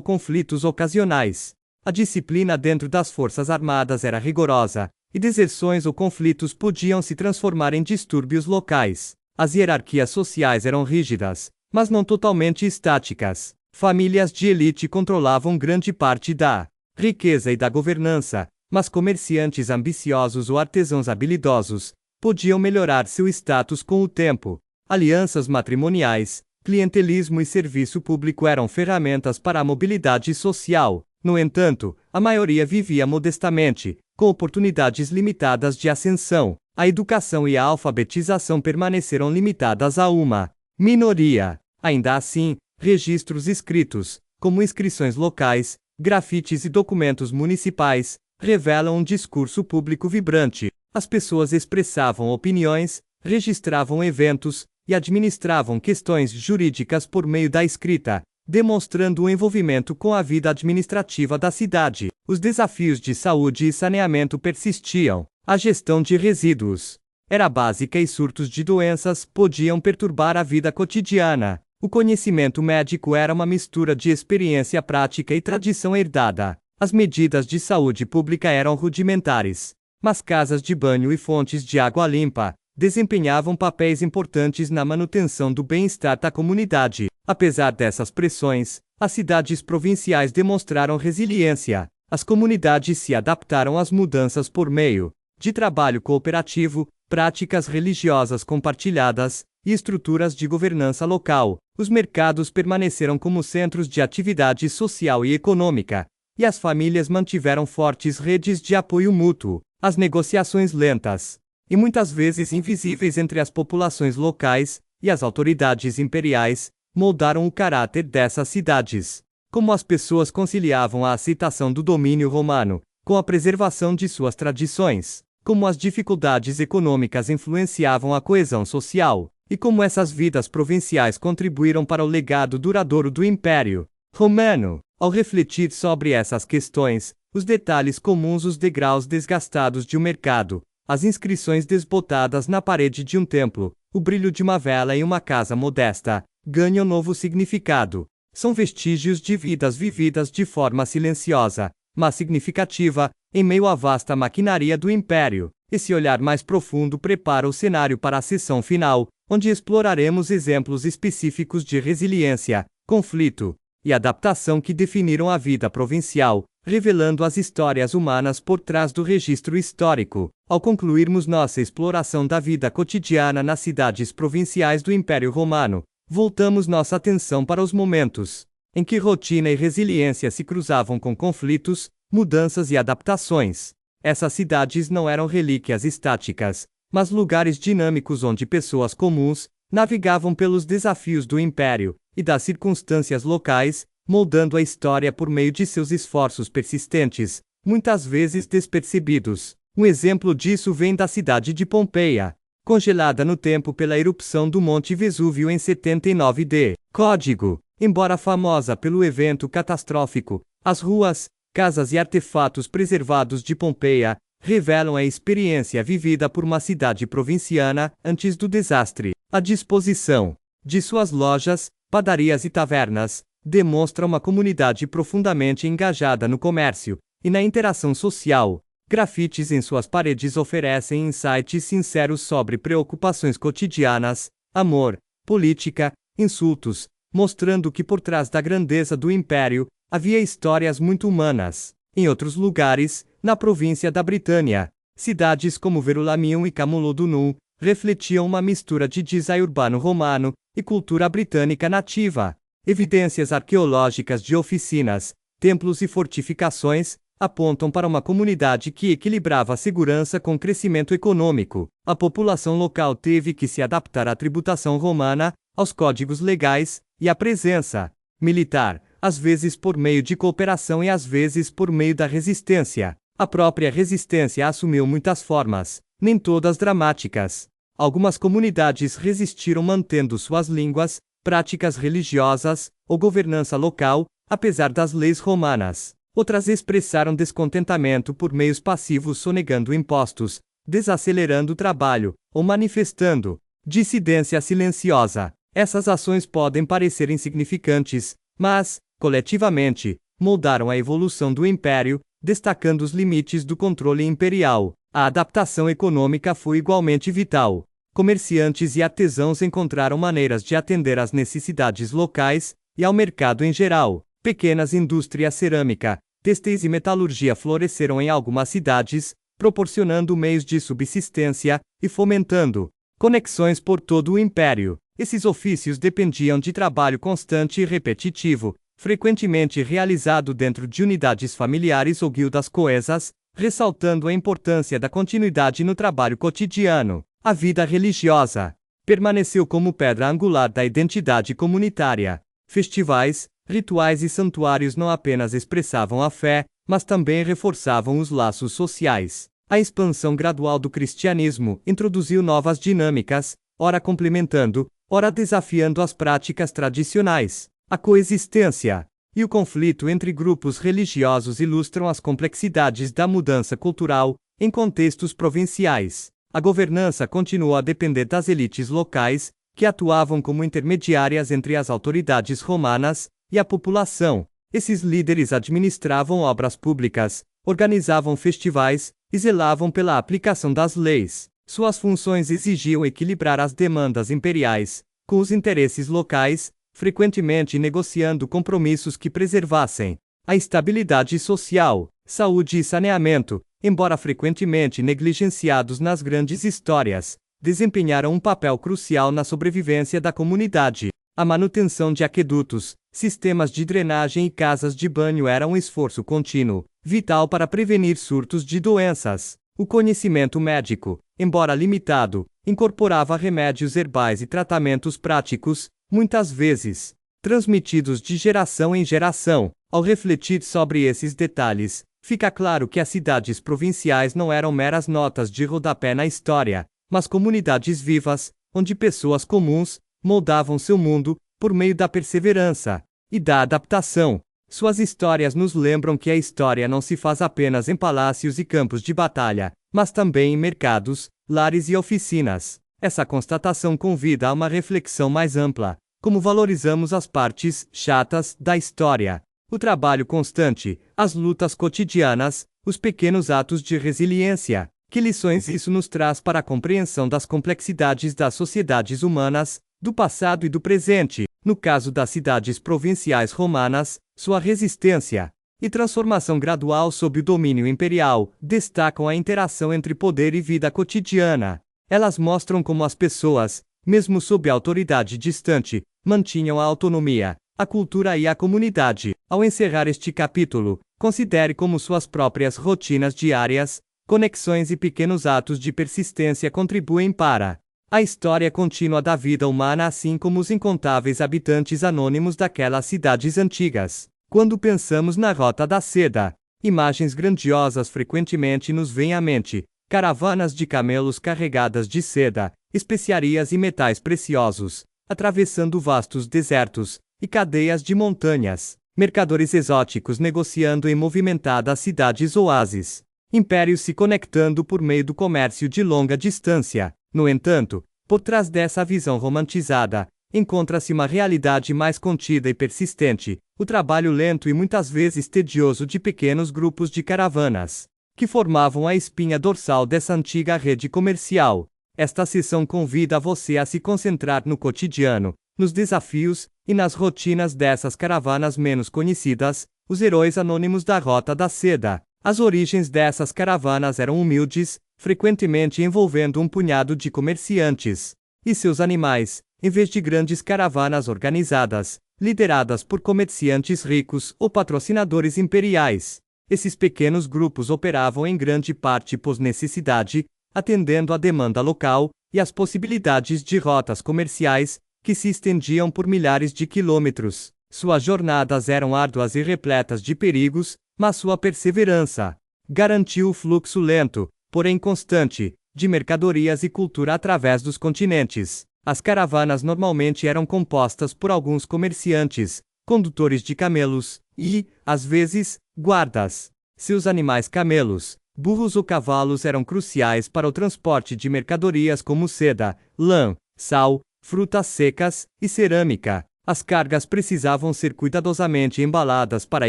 conflitos ocasionais. A disciplina dentro das Forças Armadas era rigorosa, e deserções ou conflitos podiam se transformar em distúrbios locais. As hierarquias sociais eram rígidas, mas não totalmente estáticas. Famílias de elite controlavam grande parte da riqueza e da governança, mas comerciantes ambiciosos ou artesãos habilidosos podiam melhorar seu status com o tempo. Alianças matrimoniais, clientelismo e serviço público eram ferramentas para a mobilidade social. No entanto, a maioria vivia modestamente, com oportunidades limitadas de ascensão. A educação e a alfabetização permaneceram limitadas a uma minoria. Ainda assim, registros escritos, como inscrições locais, grafites e documentos municipais, revelam um discurso público vibrante. As pessoas expressavam opiniões, registravam eventos e administravam questões jurídicas por meio da escrita, demonstrando o envolvimento com a vida administrativa da cidade. Os desafios de saúde e saneamento persistiam. A gestão de resíduos era básica e surtos de doenças podiam perturbar a vida cotidiana. O conhecimento médico era uma mistura de experiência prática e tradição herdada. As medidas de saúde pública eram rudimentares, mas casas de banho e fontes de água limpa desempenhavam papéis importantes na manutenção do bem-estar da comunidade. Apesar dessas pressões, as cidades provinciais demonstraram resiliência. As comunidades se adaptaram às mudanças por meio de trabalho cooperativo, práticas religiosas compartilhadas e estruturas de governança local. Os mercados permaneceram como centros de atividade social e econômica, e as famílias mantiveram fortes redes de apoio mútuo. As negociações lentas e muitas vezes invisíveis entre as populações locais e as autoridades imperiais moldaram o caráter dessas cidades. Como as pessoas conciliavam a aceitação do domínio romano com a preservação de suas tradições, como as dificuldades econômicas influenciavam a coesão social, e como essas vidas provinciais contribuíram para o legado duradouro do Império Romano. Ao refletir sobre essas questões, os detalhes comuns, os degraus desgastados de um mercado, as inscrições desbotadas na parede de um templo, o brilho de uma vela em uma casa modesta, ganham novo significado. São vestígios de vidas vividas de forma silenciosa, mas significativa, em meio à vasta maquinaria do Império. Esse olhar mais profundo prepara o cenário para a sessão final, onde exploraremos exemplos específicos de resiliência, conflito e adaptação que definiram a vida provincial, revelando as histórias humanas por trás do registro histórico. Ao concluirmos nossa exploração da vida cotidiana nas cidades provinciais do Império Romano, voltamos nossa atenção para os momentos em que rotina e resiliência se cruzavam com conflitos, mudanças e adaptações. Essas cidades não eram relíquias estáticas, mas lugares dinâmicos onde pessoas comuns navegavam pelos desafios do Império e das circunstâncias locais, moldando a história por meio de seus esforços persistentes, muitas vezes despercebidos. Um exemplo disso vem da cidade de Pompeia, congelada no tempo pela erupção do Monte Vesúvio em 79 d. Código. Embora famosa pelo evento catastrófico, as ruas, casas e artefatos preservados de Pompeia revelam a experiência vivida por uma cidade provinciana antes do desastre. A disposição de suas lojas, padarias e tavernas demonstra uma comunidade profundamente engajada no comércio e na interação social. Grafites em suas paredes oferecem insights sinceros sobre preocupações cotidianas, amor, política, insultos, mostrando que por trás da grandeza do império havia histórias muito humanas. Em outros lugares, na província da Britânia, cidades como Verulamium e Camulodunum refletiam uma mistura de design urbano romano e cultura britânica nativa. Evidências arqueológicas de oficinas, templos e fortificações apontam para uma comunidade que equilibrava a segurança com crescimento econômico. A população local teve que se adaptar à tributação romana, aos códigos legais e à presença militar, às vezes por meio de cooperação e às vezes por meio da resistência. A própria resistência assumiu muitas formas, nem todas dramáticas. Algumas comunidades resistiram mantendo suas línguas, práticas religiosas ou governança local, apesar das leis romanas. Outras expressaram descontentamento por meios passivos sonegando impostos, desacelerando o trabalho, ou manifestando dissidência silenciosa. Essas ações podem parecer insignificantes, mas, coletivamente, moldaram a evolução do império, destacando os limites do controle imperial. A adaptação econômica foi igualmente vital. Comerciantes e artesãos encontraram maneiras de atender às necessidades locais e ao mercado em geral. Pequenas indústrias cerâmica, têxteis e metalurgia floresceram em algumas cidades, proporcionando meios de subsistência e fomentando conexões por todo o império. Esses ofícios dependiam de trabalho constante e repetitivo, frequentemente realizado dentro de unidades familiares ou guildas coesas, ressaltando a importância da continuidade no trabalho cotidiano. A vida religiosa permaneceu como pedra angular da identidade comunitária. Festivais, rituais e santuários não apenas expressavam a fé, mas também reforçavam os laços sociais. A expansão gradual do cristianismo introduziu novas dinâmicas, ora complementando, ora desafiando as práticas tradicionais. A coexistência e o conflito entre grupos religiosos ilustram as complexidades da mudança cultural em contextos provinciais. A governança continuou a depender das elites locais, que atuavam como intermediárias entre as autoridades romanas e a população. Esses líderes administravam obras públicas, organizavam festivais e zelavam pela aplicação das leis. Suas funções exigiam equilibrar as demandas imperiais com os interesses locais, frequentemente negociando compromissos que preservassem a estabilidade social, saúde e saneamento, embora frequentemente negligenciados nas grandes histórias, desempenharam um papel crucial na sobrevivência da comunidade. A manutenção de aquedutos, sistemas de drenagem e casas de banho era um esforço contínuo, vital para prevenir surtos de doenças. O conhecimento médico, embora limitado, incorporava remédios herbais e tratamentos práticos, muitas vezes transmitidos de geração em geração. Ao refletir sobre esses detalhes, fica claro que as cidades provinciais não eram meras notas de rodapé na história, mas comunidades vivas, onde pessoas comuns moldavam seu mundo por meio da perseverança e da adaptação. Suas histórias nos lembram que a história não se faz apenas em palácios e campos de batalha, mas também em mercados, lares e oficinas. Essa constatação convida a uma reflexão mais ampla. Como valorizamos as partes chatas da história? O trabalho constante, as lutas cotidianas, os pequenos atos de resiliência. Que lições isso nos traz para a compreensão das complexidades das sociedades humanas, do passado e do presente? No caso das cidades provinciais romanas, sua resistência e transformação gradual sob o domínio imperial destacam a interação entre poder e vida cotidiana. Elas mostram como as pessoas, mesmo sob autoridade distante, mantinham a autonomia, a cultura e a comunidade. Ao encerrar este capítulo, considere como suas próprias rotinas diárias, conexões e pequenos atos de persistência contribuem para a história contínua da vida humana, assim como os incontáveis habitantes anônimos daquelas cidades antigas. Quando pensamos na Rota da Seda, imagens grandiosas frequentemente nos vêm à mente: caravanas de camelos carregadas de seda, especiarias e metais preciosos, atravessando vastos desertos e cadeias de montanhas, mercadores exóticos negociando em movimentadas cidades-oásis, impérios se conectando por meio do comércio de longa distância. No entanto, por trás dessa visão romantizada, encontra-se uma realidade mais contida e persistente: o trabalho lento e muitas vezes tedioso de pequenos grupos de caravanas, que formavam a espinha dorsal dessa antiga rede comercial. Esta sessão convida você a se concentrar no cotidiano, nos desafios e nas rotinas dessas caravanas menos conhecidas, os heróis anônimos da Rota da Seda. As origens dessas caravanas eram humildes, frequentemente envolvendo um punhado de comerciantes e seus animais, em vez de grandes caravanas organizadas, lideradas por comerciantes ricos ou patrocinadores imperiais. Esses pequenos grupos operavam em grande parte por necessidade, atendendo à demanda local e às possibilidades de rotas comerciais que se estendiam por milhares de quilômetros. Suas jornadas eram árduas e repletas de perigos, mas sua perseverança garantiu o fluxo lento, porém constante, de mercadorias e cultura através dos continentes. As caravanas normalmente eram compostas por alguns comerciantes, condutores de camelos, e, às vezes, guardas. Seus animais camelos, burros ou cavalos eram cruciais para o transporte de mercadorias como seda, lã, sal, frutas secas e cerâmica. As cargas precisavam ser cuidadosamente embaladas para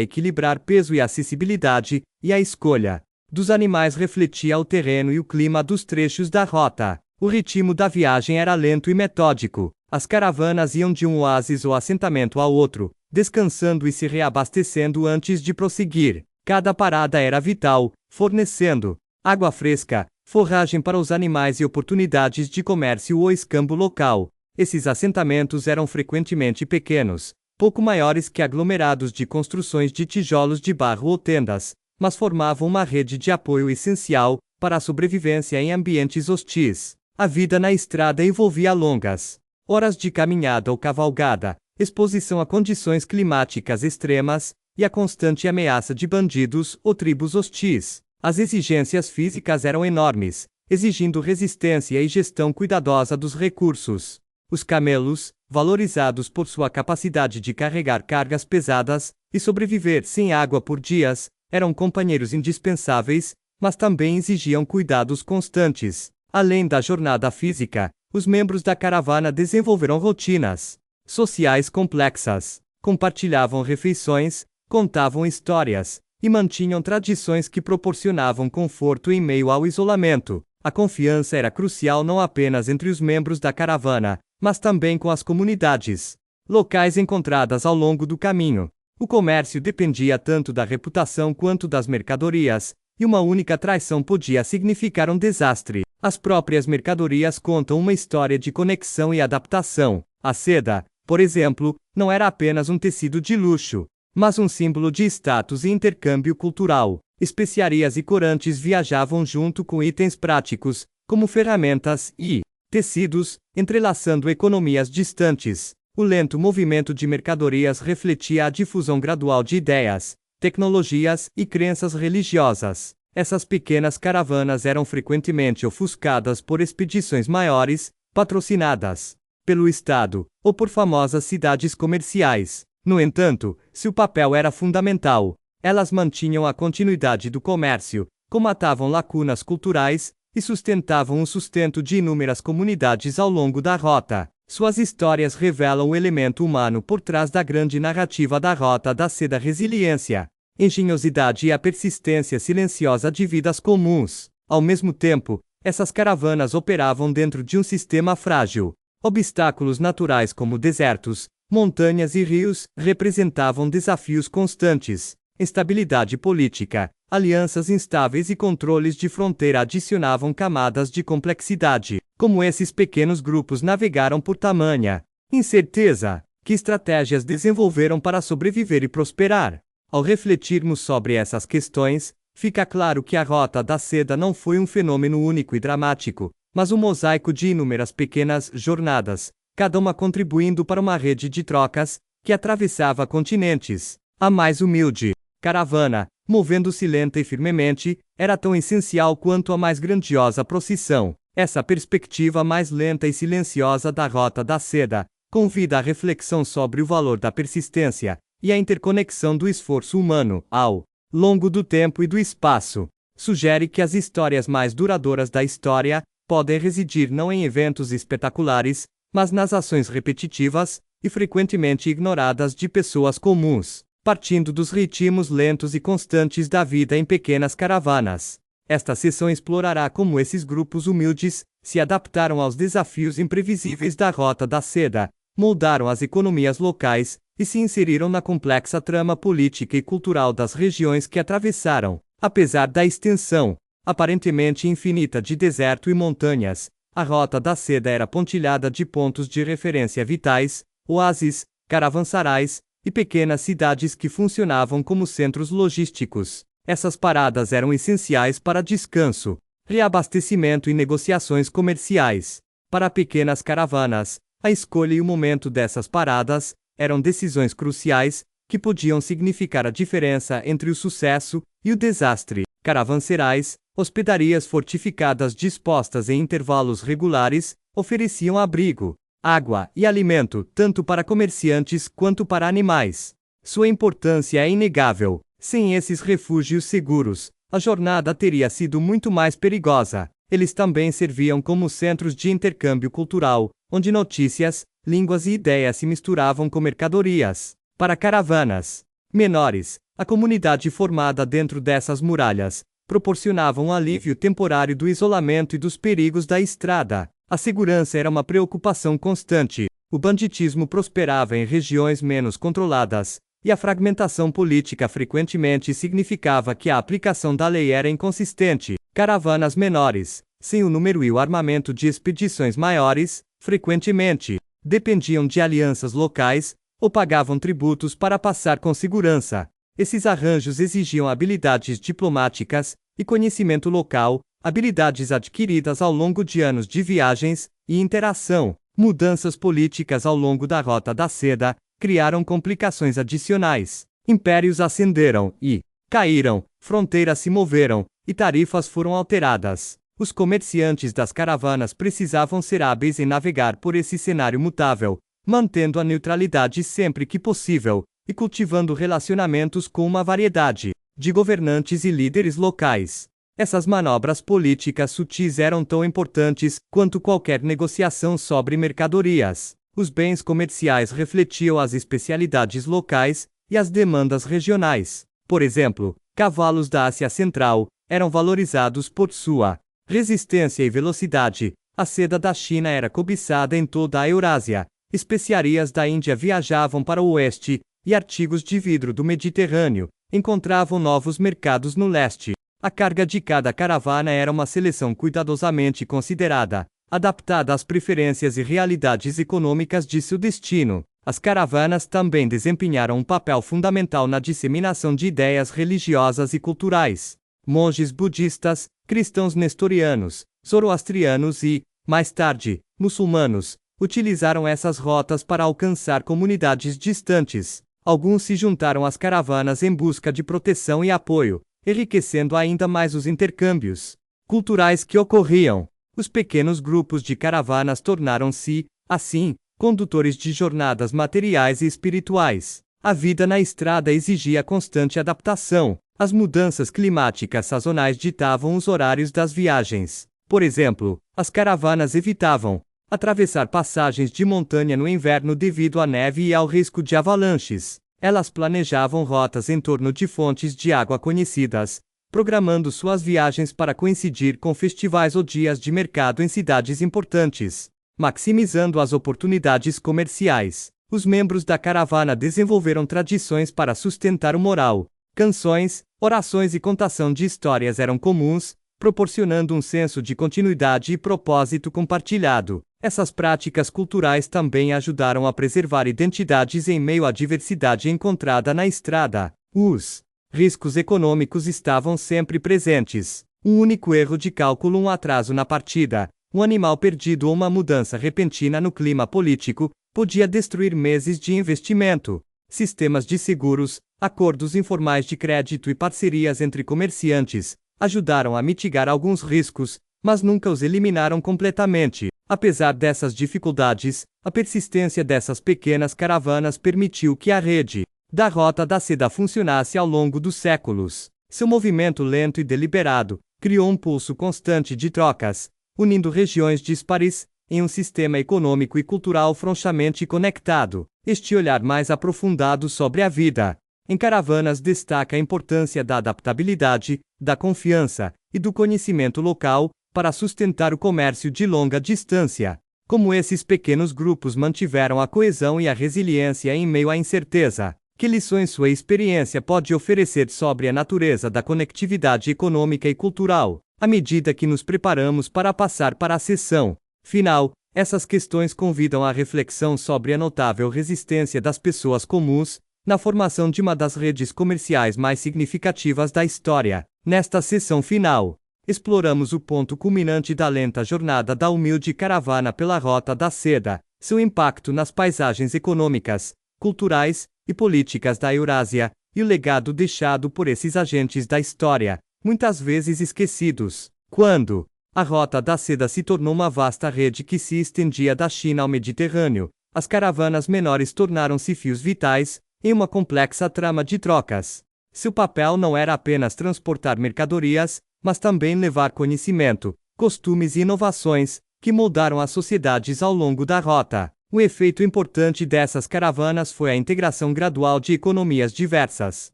equilibrar peso e acessibilidade, e a escolha dos animais refletia o terreno e o clima dos trechos da rota. O ritmo da viagem era lento e metódico. As caravanas iam de um oásis ou assentamento ao outro, descansando e se reabastecendo antes de prosseguir. Cada parada era vital, fornecendo água fresca, forragem para os animais e oportunidades de comércio ou escambo local. Esses assentamentos eram frequentemente pequenos, pouco maiores que aglomerados de construções de tijolos de barro ou tendas, mas formavam uma rede de apoio essencial para a sobrevivência em ambientes hostis. A vida na estrada envolvia longas horas de caminhada ou cavalgada, exposição a condições climáticas extremas e a constante ameaça de bandidos ou tribos hostis. As exigências físicas eram enormes, exigindo resistência e gestão cuidadosa dos recursos. Os camelos, valorizados por sua capacidade de carregar cargas pesadas e sobreviver sem água por dias, eram companheiros indispensáveis, mas também exigiam cuidados constantes. Além da jornada física, os membros da caravana desenvolveram rotinas sociais complexas, compartilhavam refeições, contavam histórias e mantinham tradições que proporcionavam conforto em meio ao isolamento. A confiança era crucial não apenas entre os membros da caravana, mas também com as comunidades locais encontradas ao longo do caminho. O comércio dependia tanto da reputação quanto das mercadorias, e uma única traição podia significar um desastre. As próprias mercadorias contam uma história de conexão e adaptação. A seda, por exemplo, não era apenas um tecido de luxo, mas um símbolo de status e intercâmbio cultural. Especiarias e corantes viajavam junto com itens práticos, como ferramentas e tecidos, entrelaçando economias distantes. O lento movimento de mercadorias refletia a difusão gradual de ideias, tecnologias e crenças religiosas. Essas pequenas caravanas eram frequentemente ofuscadas por expedições maiores, patrocinadas pelo Estado, ou por famosas cidades comerciais. No entanto, se o papel era fundamental, elas mantinham a continuidade do comércio, comatavam lacunas culturais e sustentavam o sustento de inúmeras comunidades ao longo da rota. Suas histórias revelam o elemento humano por trás da grande narrativa da Rota da Seda: resiliência, engenhosidade e a persistência silenciosa de vidas comuns. Ao mesmo tempo, essas caravanas operavam dentro de um sistema frágil. Obstáculos naturais como desertos, montanhas e rios representavam desafios constantes. Instabilidade política, alianças instáveis e controles de fronteira adicionavam camadas de complexidade. Como esses pequenos grupos navegaram por tamanha incerteza? Que estratégias desenvolveram para sobreviver e prosperar? Ao refletirmos sobre essas questões, fica claro que a Rota da Seda não foi um fenômeno único e dramático, mas um mosaico de inúmeras pequenas jornadas, cada uma contribuindo para uma rede de trocas que atravessava continentes. A mais humilde caravana, movendo-se lenta e firmemente, era tão essencial quanto a mais grandiosa procissão. Essa perspectiva mais lenta e silenciosa da Rota da Seda convida à reflexão sobre o valor da persistência e a interconexão do esforço humano ao longo do tempo e do espaço. Sugere que as histórias mais duradouras da história podem residir não em eventos espetaculares, mas nas ações repetitivas e frequentemente ignoradas de pessoas comuns, partindo dos ritmos lentos e constantes da vida em pequenas caravanas. Esta sessão explorará como esses grupos humildes se adaptaram aos desafios imprevisíveis da Rota da Seda, moldaram as economias locais e se inseriram na complexa trama política e cultural das regiões que atravessaram. Apesar da extensão aparentemente infinita de deserto e montanhas, a Rota da Seda era pontilhada de pontos de referência vitais, oásis, caravansarais e pequenas cidades que funcionavam como centros logísticos. Essas paradas eram essenciais para descanso, reabastecimento e negociações comerciais. Para pequenas caravanas, a escolha e o momento dessas paradas eram decisões cruciais, que podiam significar a diferença entre o sucesso e o desastre. Caravanserais, hospedarias fortificadas dispostas em intervalos regulares, ofereciam abrigo, água e alimento tanto para comerciantes quanto para animais. Sua importância é inegável. Sem esses refúgios seguros, a jornada teria sido muito mais perigosa. Eles também serviam como centros de intercâmbio cultural, onde notícias, línguas e ideias se misturavam com mercadorias. Para caravanas menores, a comunidade formada dentro dessas muralhas proporcionava um alívio temporário do isolamento e dos perigos da estrada. A segurança era uma preocupação constante. O banditismo prosperava em regiões menos controladas, e a fragmentação política frequentemente significava que a aplicação da lei era inconsistente. Caravanas menores, sem o número e o armamento de expedições maiores, frequentemente dependiam de alianças locais ou pagavam tributos para passar com segurança. Esses arranjos exigiam habilidades diplomáticas e conhecimento local, habilidades adquiridas ao longo de anos de viagens e interação. Mudanças políticas ao longo da Rota da Seda criaram complicações adicionais. Impérios ascenderam e caíram, fronteiras se moveram, e tarifas foram alteradas. Os comerciantes das caravanas precisavam ser hábeis em navegar por esse cenário mutável, mantendo a neutralidade sempre que possível, e cultivando relacionamentos com uma variedade de governantes e líderes locais. Essas manobras políticas sutis eram tão importantes quanto qualquer negociação sobre mercadorias. Os bens comerciais refletiam as especialidades locais e as demandas regionais. Por exemplo, cavalos da Ásia Central eram valorizados por sua resistência e velocidade. A seda da China era cobiçada em toda a Eurásia. Especiarias da Índia viajavam para o oeste, e artigos de vidro do Mediterrâneo encontravam novos mercados no leste. A carga de cada caravana era uma seleção cuidadosamente considerada, adaptada às preferências e realidades econômicas de seu destino. As caravanas também desempenharam um papel fundamental na disseminação de ideias religiosas e culturais. Monges budistas, cristãos nestorianos, zoroastrianos e, mais tarde, muçulmanos, utilizaram essas rotas para alcançar comunidades distantes. Alguns se juntaram às caravanas em busca de proteção e apoio, enriquecendo ainda mais os intercâmbios culturais que ocorriam. Os pequenos grupos de caravanas tornaram-se, assim, condutores de jornadas materiais e espirituais. A vida na estrada exigia constante adaptação. As mudanças climáticas sazonais ditavam os horários das viagens. Por exemplo, as caravanas evitavam atravessar passagens de montanha no inverno devido à neve e ao risco de avalanches. Elas planejavam rotas em torno de fontes de água conhecidas, programando suas viagens para coincidir com festivais ou dias de mercado em cidades importantes, maximizando as oportunidades comerciais. Os membros da caravana desenvolveram tradições para sustentar o moral. Canções, orações e contação de histórias eram comuns, proporcionando um senso de continuidade e propósito compartilhado. Essas práticas culturais também ajudaram a preservar identidades em meio à diversidade encontrada na estrada. Os riscos econômicos estavam sempre presentes. Um único erro de cálculo, um atraso na partida, um animal perdido ou uma mudança repentina no clima político, podia destruir meses de investimento. Sistemas de seguros, acordos informais de crédito e parcerias entre comerciantes ajudaram a mitigar alguns riscos, mas nunca os eliminaram completamente. Apesar dessas dificuldades, a persistência dessas pequenas caravanas permitiu que a rede da Rota da Seda funcionasse ao longo dos séculos. Seu movimento lento e deliberado criou um pulso constante de trocas, unindo regiões dispares em um sistema econômico e cultural franchamente conectado. Este olhar mais aprofundado sobre a vida em caravanas destaca a importância da adaptabilidade, da confiança e do conhecimento local para sustentar o comércio de longa distância. Como esses pequenos grupos mantiveram a coesão e a resiliência em meio à incerteza? Que lições sua experiência pode oferecer sobre a natureza da conectividade econômica e cultural? À medida que nos preparamos para passar para a sessão final, essas questões convidam à reflexão sobre a notável resistência das pessoas comuns na formação de uma das redes comerciais mais significativas da história. Nesta sessão final, exploramos o ponto culminante da lenta jornada da humilde caravana pela Rota da Seda, seu impacto nas paisagens econômicas, culturais e políticas da Eurásia, e o legado deixado por esses agentes da história, muitas vezes esquecidos. Quando a Rota da Seda se tornou uma vasta rede que se estendia da China ao Mediterrâneo, as caravanas menores tornaram-se fios vitais, em uma complexa trama de trocas. Seu papel não era apenas transportar mercadorias, mas também levar conhecimento, costumes e inovações, que moldaram as sociedades ao longo da rota. O efeito importante dessas caravanas foi a integração gradual de economias diversas.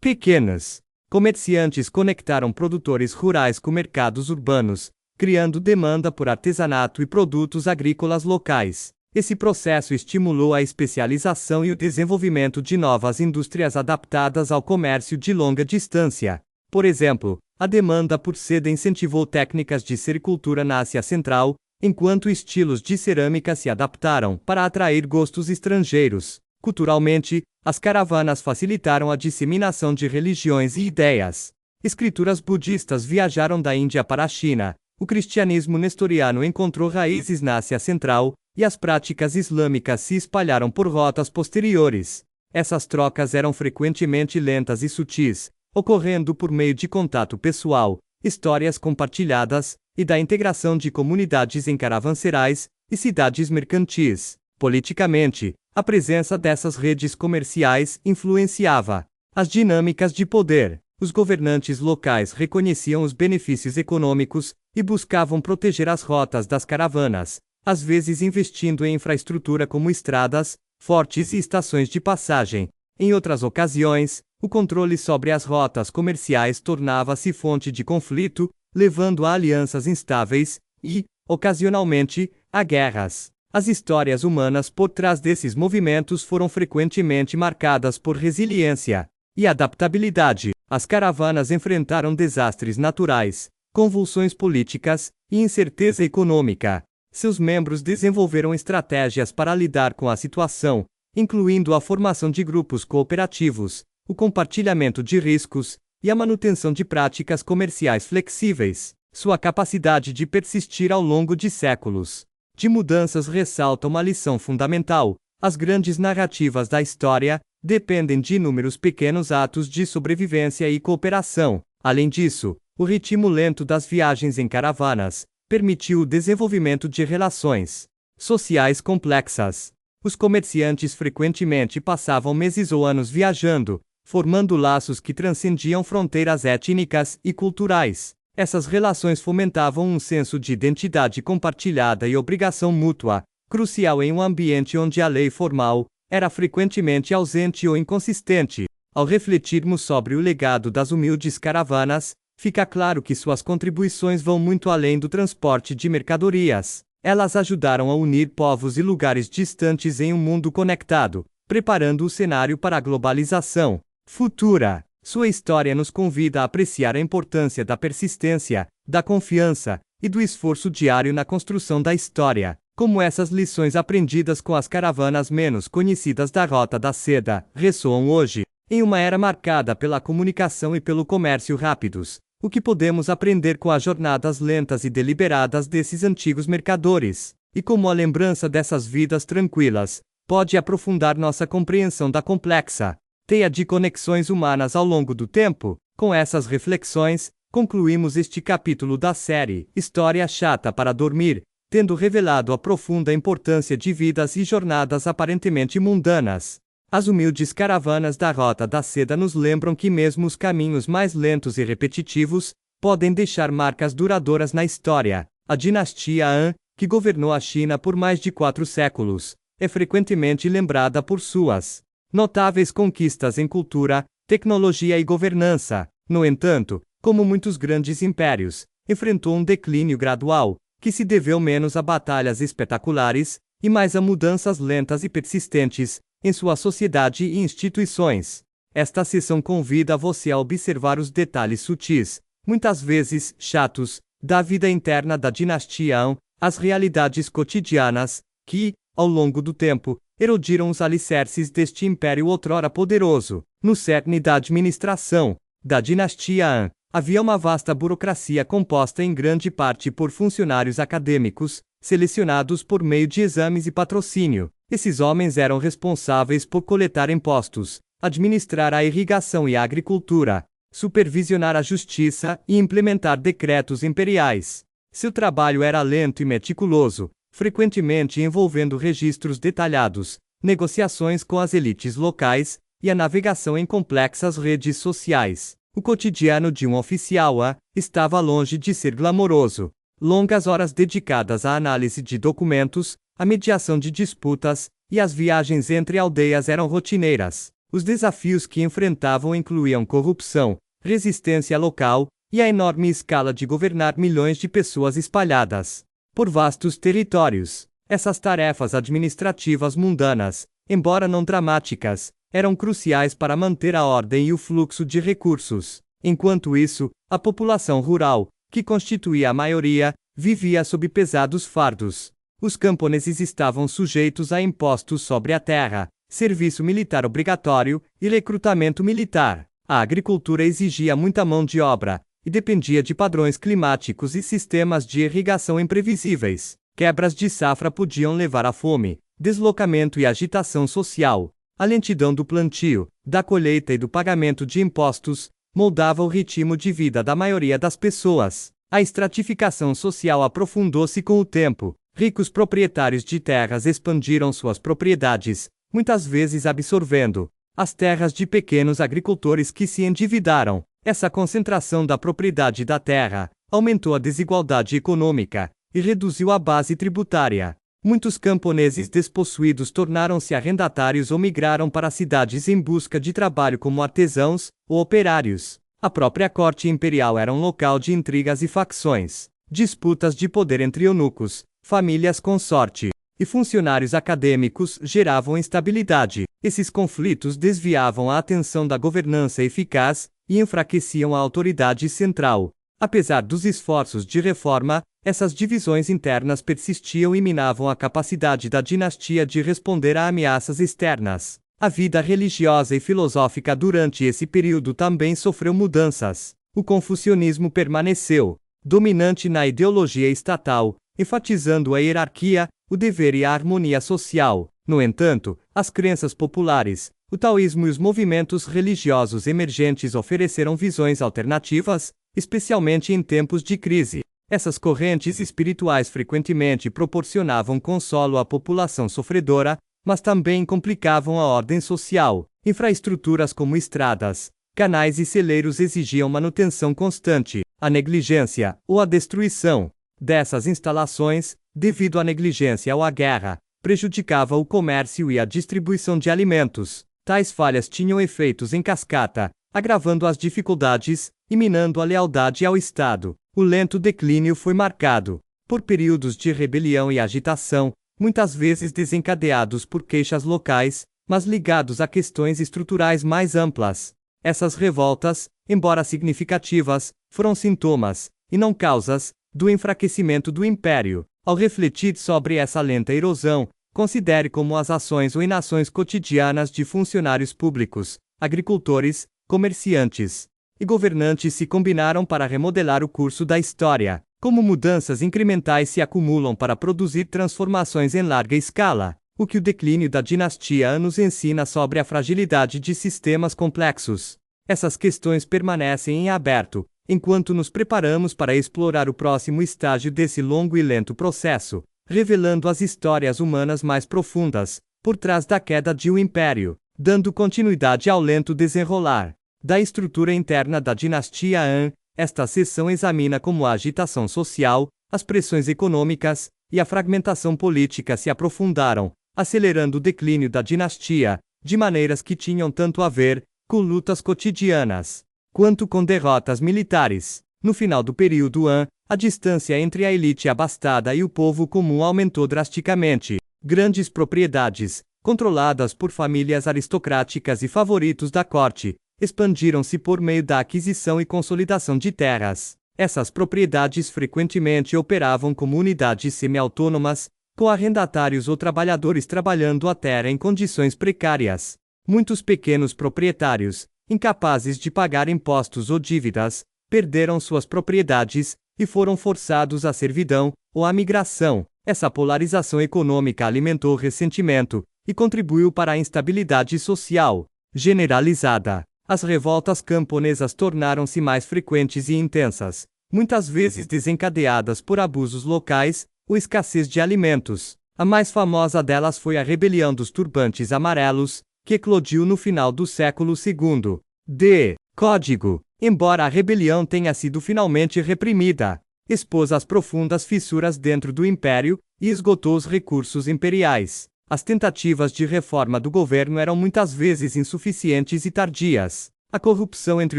Pequenos comerciantes conectaram produtores rurais com mercados urbanos, criando demanda por artesanato e produtos agrícolas locais. Esse processo estimulou a especialização e o desenvolvimento de novas indústrias adaptadas ao comércio de longa distância. Por exemplo, a demanda por seda incentivou técnicas de sericultura na Ásia Central, enquanto estilos de cerâmica se adaptaram para atrair gostos estrangeiros. Culturalmente, as caravanas facilitaram a disseminação de religiões e ideias. Escrituras budistas viajaram da Índia para a China, o cristianismo nestoriano encontrou raízes na Ásia Central, e as práticas islâmicas se espalharam por rotas posteriores. Essas trocas eram frequentemente lentas e sutis, ocorrendo por meio de contato pessoal, histórias compartilhadas, e da integração de comunidades em caravanserais e cidades mercantis. Politicamente, a presença dessas redes comerciais influenciava as dinâmicas de poder. Os governantes locais reconheciam os benefícios econômicos e buscavam proteger as rotas das caravanas, às vezes investindo em infraestrutura como estradas, fortes e estações de passagem. Em outras ocasiões, o controle sobre as rotas comerciais tornava-se fonte de conflito, levando a alianças instáveis e, ocasionalmente, a guerras. As histórias humanas por trás desses movimentos foram frequentemente marcadas por resiliência e adaptabilidade. As caravanas enfrentaram desastres naturais, convulsões políticas e incerteza econômica. Seus membros desenvolveram estratégias para lidar com a situação, incluindo a formação de grupos cooperativos, o compartilhamento de riscos e a manutenção de práticas comerciais flexíveis. Sua capacidade de persistir ao longo de séculos de mudanças ressalta uma lição fundamental: as grandes narrativas da história dependem de inúmeros pequenos atos de sobrevivência e cooperação. Além disso, o ritmo lento das viagens em caravanas permitiu o desenvolvimento de relações sociais complexas. Os comerciantes frequentemente passavam meses ou anos viajando, formando laços que transcendiam fronteiras étnicas e culturais. Essas relações fomentavam um senso de identidade compartilhada e obrigação mútua, crucial em um ambiente onde a lei formal era frequentemente ausente ou inconsistente. Ao refletirmos sobre o legado das humildes caravanas, fica claro que suas contribuições vão muito além do transporte de mercadorias. Elas ajudaram a unir povos e lugares distantes em um mundo conectado, preparando o cenário para a globalização futura. Sua história nos convida a apreciar a importância da persistência, da confiança e do esforço diário na construção da história. Como essas lições aprendidas com as caravanas menos conhecidas da Rota da Seda ressoam hoje, em uma era marcada pela comunicação e pelo comércio rápidos. O que podemos aprender com as jornadas lentas e deliberadas desses antigos mercadores? E como a lembrança dessas vidas tranquilas pode aprofundar nossa compreensão da complexa teia de conexões humanas ao longo do tempo? Com essas reflexões, concluímos este capítulo da série História Chata para Dormir, tendo revelado a profunda importância de vidas e jornadas aparentemente mundanas. As humildes caravanas da Rota da Seda nos lembram que mesmo os caminhos mais lentos e repetitivos podem deixar marcas duradouras na história. A dinastia Han, que governou a China por mais de 4 séculos, é frequentemente lembrada por suas notáveis conquistas em cultura, tecnologia e governança. No entanto, como muitos grandes impérios, enfrentou um declínio gradual, que se deveu menos a batalhas espetaculares e mais a mudanças lentas e persistentes em sua sociedade e instituições. Esta seção convida você a observar os detalhes sutis, muitas vezes chatos, da vida interna da dinastia Han, as realidades cotidianas, que, ao longo do tempo, erodiram os alicerces deste império outrora poderoso. No cerne da administração da dinastia Han, havia uma vasta burocracia composta em grande parte por funcionários acadêmicos, selecionados por meio de exames e patrocínio. Esses homens eram responsáveis por coletar impostos, administrar a irrigação e a agricultura, supervisionar a justiça e implementar decretos imperiais. Seu trabalho era lento e meticuloso, frequentemente envolvendo registros detalhados, negociações com as elites locais e a navegação em complexas redes sociais. O cotidiano de um oficial estava longe de ser glamouroso. Longas horas dedicadas à análise de documentos, à mediação de disputas e às viagens entre aldeias eram rotineiras. Os desafios que enfrentavam incluíam corrupção, resistência local e a enorme escala de governar milhões de pessoas espalhadas por vastos territórios. Essas tarefas administrativas mundanas, embora não dramáticas, eram cruciais para manter a ordem e o fluxo de recursos. Enquanto isso, a população rural, que constituía a maioria, vivia sob pesados fardos. Os camponeses estavam sujeitos a impostos sobre a terra, serviço militar obrigatório e recrutamento militar. A agricultura exigia muita mão de obra e dependia de padrões climáticos e sistemas de irrigação imprevisíveis. Quebras de safra podiam levar à fome, deslocamento e agitação social. A lentidão do plantio, da colheita e do pagamento de impostos moldava o ritmo de vida da maioria das pessoas. A estratificação social aprofundou-se com o tempo. Ricos proprietários de terras expandiram suas propriedades, muitas vezes absorvendo as terras de pequenos agricultores que se endividaram. Essa concentração da propriedade da terra aumentou a desigualdade econômica e reduziu a base tributária. Muitos camponeses despossuídos tornaram-se arrendatários ou migraram para cidades em busca de trabalho como artesãos ou operários. A própria corte imperial era um local de intrigas e facções. Disputas de poder entre eunucos, famílias consorte e funcionários acadêmicos geravam instabilidade. Esses conflitos desviavam a atenção da governança eficaz e enfraqueciam a autoridade central. Apesar dos esforços de reforma, essas divisões internas persistiam e minavam a capacidade da dinastia de responder a ameaças externas. A vida religiosa e filosófica durante esse período também sofreu mudanças. O confucionismo permaneceu dominante na ideologia estatal, enfatizando a hierarquia, o dever e a harmonia social. No entanto, as crenças populares, o taoísmo e os movimentos religiosos emergentes ofereceram visões alternativas, especialmente em tempos de crise. Essas correntes espirituais frequentemente proporcionavam consolo à população sofredora, mas também complicavam a ordem social. Infraestruturas como estradas, canais e celeiros exigiam manutenção constante. A negligência, ou a destruição, dessas instalações, devido à negligência ou à guerra, prejudicava o comércio e a distribuição de alimentos. Tais falhas tinham efeitos em cascata, agravando as dificuldades e minando a lealdade ao Estado. O lento declínio foi marcado por períodos de rebelião e agitação, muitas vezes desencadeados por queixas locais, mas ligados a questões estruturais mais amplas. Essas revoltas, embora significativas, foram sintomas, e não causas, do enfraquecimento do império. Ao refletir sobre essa lenta erosão, considere como as ações ou inações cotidianas de funcionários públicos, agricultores, comerciantes e governantes se combinaram para remodelar o curso da história. Como mudanças incrementais se acumulam para produzir transformações em larga escala. O que o declínio da dinastia Han nos ensina sobre a fragilidade de sistemas complexos. Essas questões permanecem em aberto, enquanto nos preparamos para explorar o próximo estágio desse longo e lento processo, revelando as histórias humanas mais profundas, por trás da queda de um império, dando continuidade ao lento desenrolar da estrutura interna da dinastia Han. Esta seção examina como a agitação social, as pressões econômicas e a fragmentação política se aprofundaram, acelerando o declínio da dinastia, de maneiras que tinham tanto a ver com lutas cotidianas, quanto com derrotas militares. No final do período Han, a distância entre a elite abastada e o povo comum aumentou drasticamente. Grandes propriedades, controladas por famílias aristocráticas e favoritos da corte, expandiram-se por meio da aquisição e consolidação de terras. Essas propriedades frequentemente operavam como unidades semi-autônomas, com arrendatários ou trabalhadores trabalhando a terra em condições precárias. Muitos pequenos proprietários, incapazes de pagar impostos ou dívidas, perderam suas propriedades e foram forçados à servidão ou à migração. Essa polarização econômica alimentou o ressentimento e contribuiu para a instabilidade social generalizada. As revoltas camponesas tornaram-se mais frequentes e intensas, muitas vezes desencadeadas por abusos locais ou escassez de alimentos. A mais famosa delas foi a Rebelião dos Turbantes Amarelos, que eclodiu no final do século II. D. Código. Embora a rebelião tenha sido finalmente reprimida, expôs as profundas fissuras dentro do império e esgotou os recursos imperiais. As tentativas de reforma do governo eram muitas vezes insuficientes e tardias. A corrupção entre